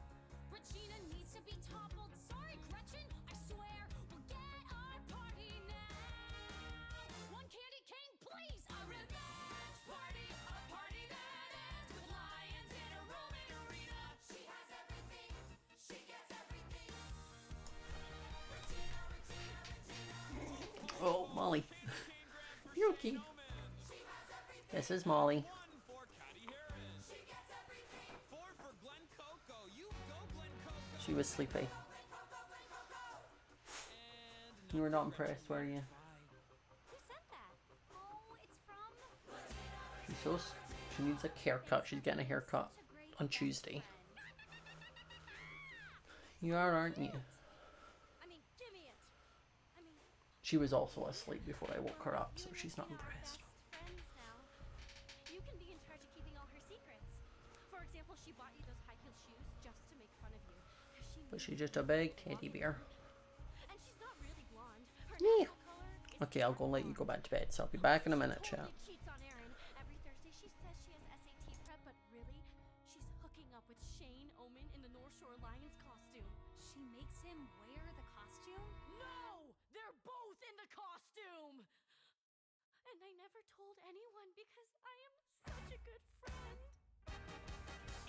Regina needs to be toppled. Sorry, Gretchen, I swear. We'll get our party now. One candy cane, please! A revenge party, a party that ends with lions in a Roman arena. She has everything, she gets everything. Regina, Regina, Regina. Oh, Molly. You're okay. This is Molly. 1 for Caddy Harris. 4 for Glen Coco. You go, Glen Coco. She was sleepy. You were not impressed, were you? Who said that? Oh, it's from. She's so she needs a haircut. She's getting a haircut on Tuesday. You are, aren't you? I mean, give me it. I mean, She was also asleep before I woke her up, so she's not impressed. friends now. You can be in charge of keeping all her secrets. For example, she bought you those high heel shoes just to make fun of you. But she's just a big teddy bear. And she's not really blonde. Her Yeah. natural color is Okay, I'll go let you go back to bed, so I'll be back in a minute, chat. cheats on Aaron. Every Thursday she says she has SAT prep, but really, she's hooking up with Shane Omen in the North Shore Lions costume. She makes him wear the costume? No! They're both in the costume! And I never told anyone because I am such a good friend.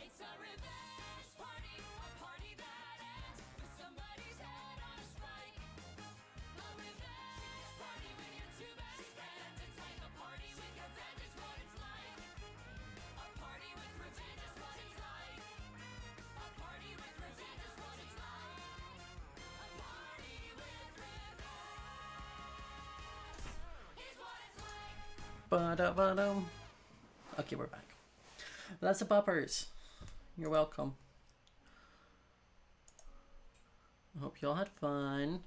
It's a revenge party, a party that ends with somebody's head on a spike. A revenge party with your two best friends. It's like a party with your friends is what it's like. A party with revenge is what it's like. A party with revenge is what it's like. A party with revenge is what it's like. Ba-da-ba-dum. Okay, we're back. That's the poppers. You're welcome. I hope you all had fun.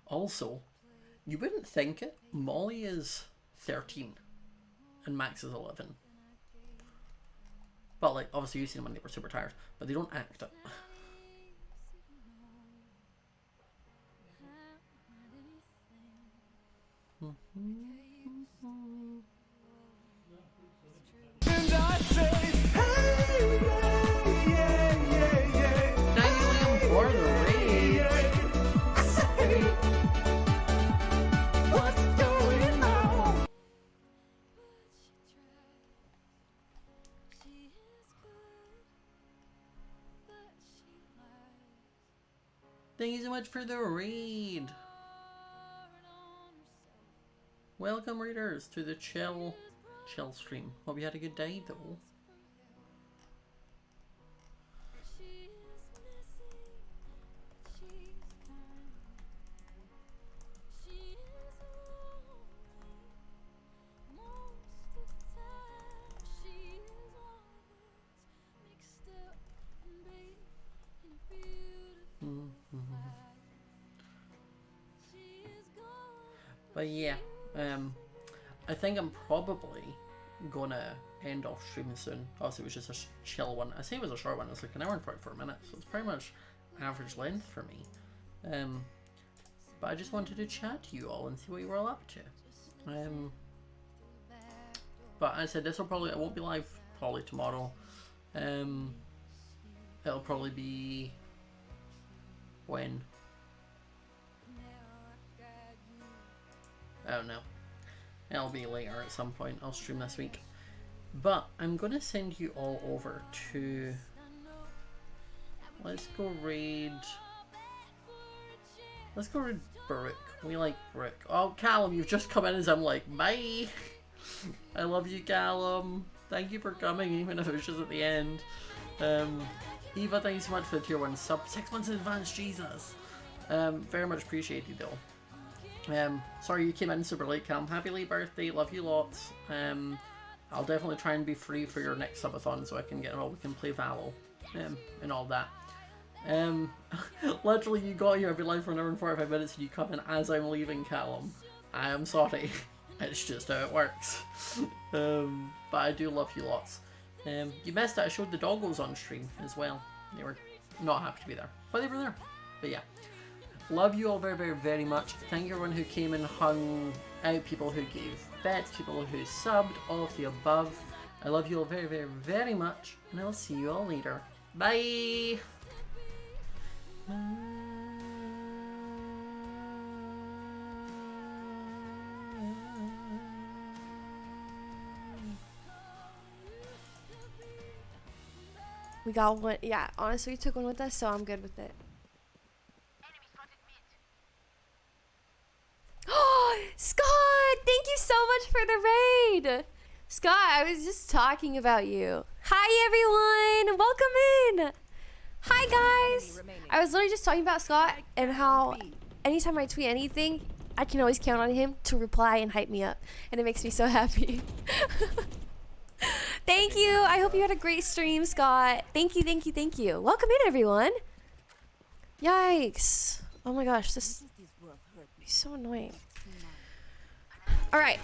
Also, you wouldn't think it, Molly is 13 and Max is 11. But like, obviously you've seen them when they were super tired, but they don't act it. And I say, hey, yeah, yeah, yeah. Thank you, Liam, for the raid. I say, what's going on? Thank you so much for the raid. Welcome, readers, to the chill stream. Hope you had a good day, though. But yeah, I think I'm probably gonna end off streaming soon. Obviously, it was just a chill one. I say it was a short one. It's like an hour and 44 minutes, so it's pretty much average length for me. But I just wanted to chat to you all and see what you were all up to. But I said this will probably, I won't be live probably tomorrow. It'll probably be when. I don't know. It'll be later at some point. I'll stream this week. But I'm going to send you all over to... Let's go raid... Let's go raid Brick. We like Brick. Oh, Callum, you've just come in as I'm like, bye! I love you, Callum. Thank you for coming, even if it was just at the end. Eva, thank you so much for the tier 1 sub. 6 months in advance, Jesus! Very much appreciated, though. Sorry you came in super late, Cam. Happy late birthday, love you lots. I'll definitely try and be free for your next subathon so I can get we can play Valo, and all that. Literally you got here, I've been live for an hour and 45 minutes and you come in as I'm leaving, Callum. I am sorry. It's just how it works. But I do love you lots. You missed it, I showed the doggos on stream as well. They were not happy to be there, but they were there. But yeah. Love you all very, very, very much. Thank you everyone who came and hung out, people who gave bets, people who subbed, all of the above. I love you all very, very, very much, and I'll see you all later. Bye! We got one. Yeah, honestly, we took one with us, so I'm good with it. Oh, Scott! mind. Scott, I was just talking about you. Hi, everyone. Welcome in. Hi, guys. I was literally just talking about Scott and how anytime I tweet anything, I can always count on him to reply and hype me up. And it makes me so happy. Thank you. I hope you had a great stream, Scott. Thank you, thank you, thank you. Welcome in, everyone. Yikes. Oh my gosh, this is so annoying. All right.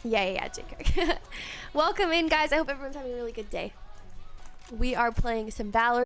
Yeah, JK. Welcome in, guys. I hope everyone's having a really good day. We are playing some Valor.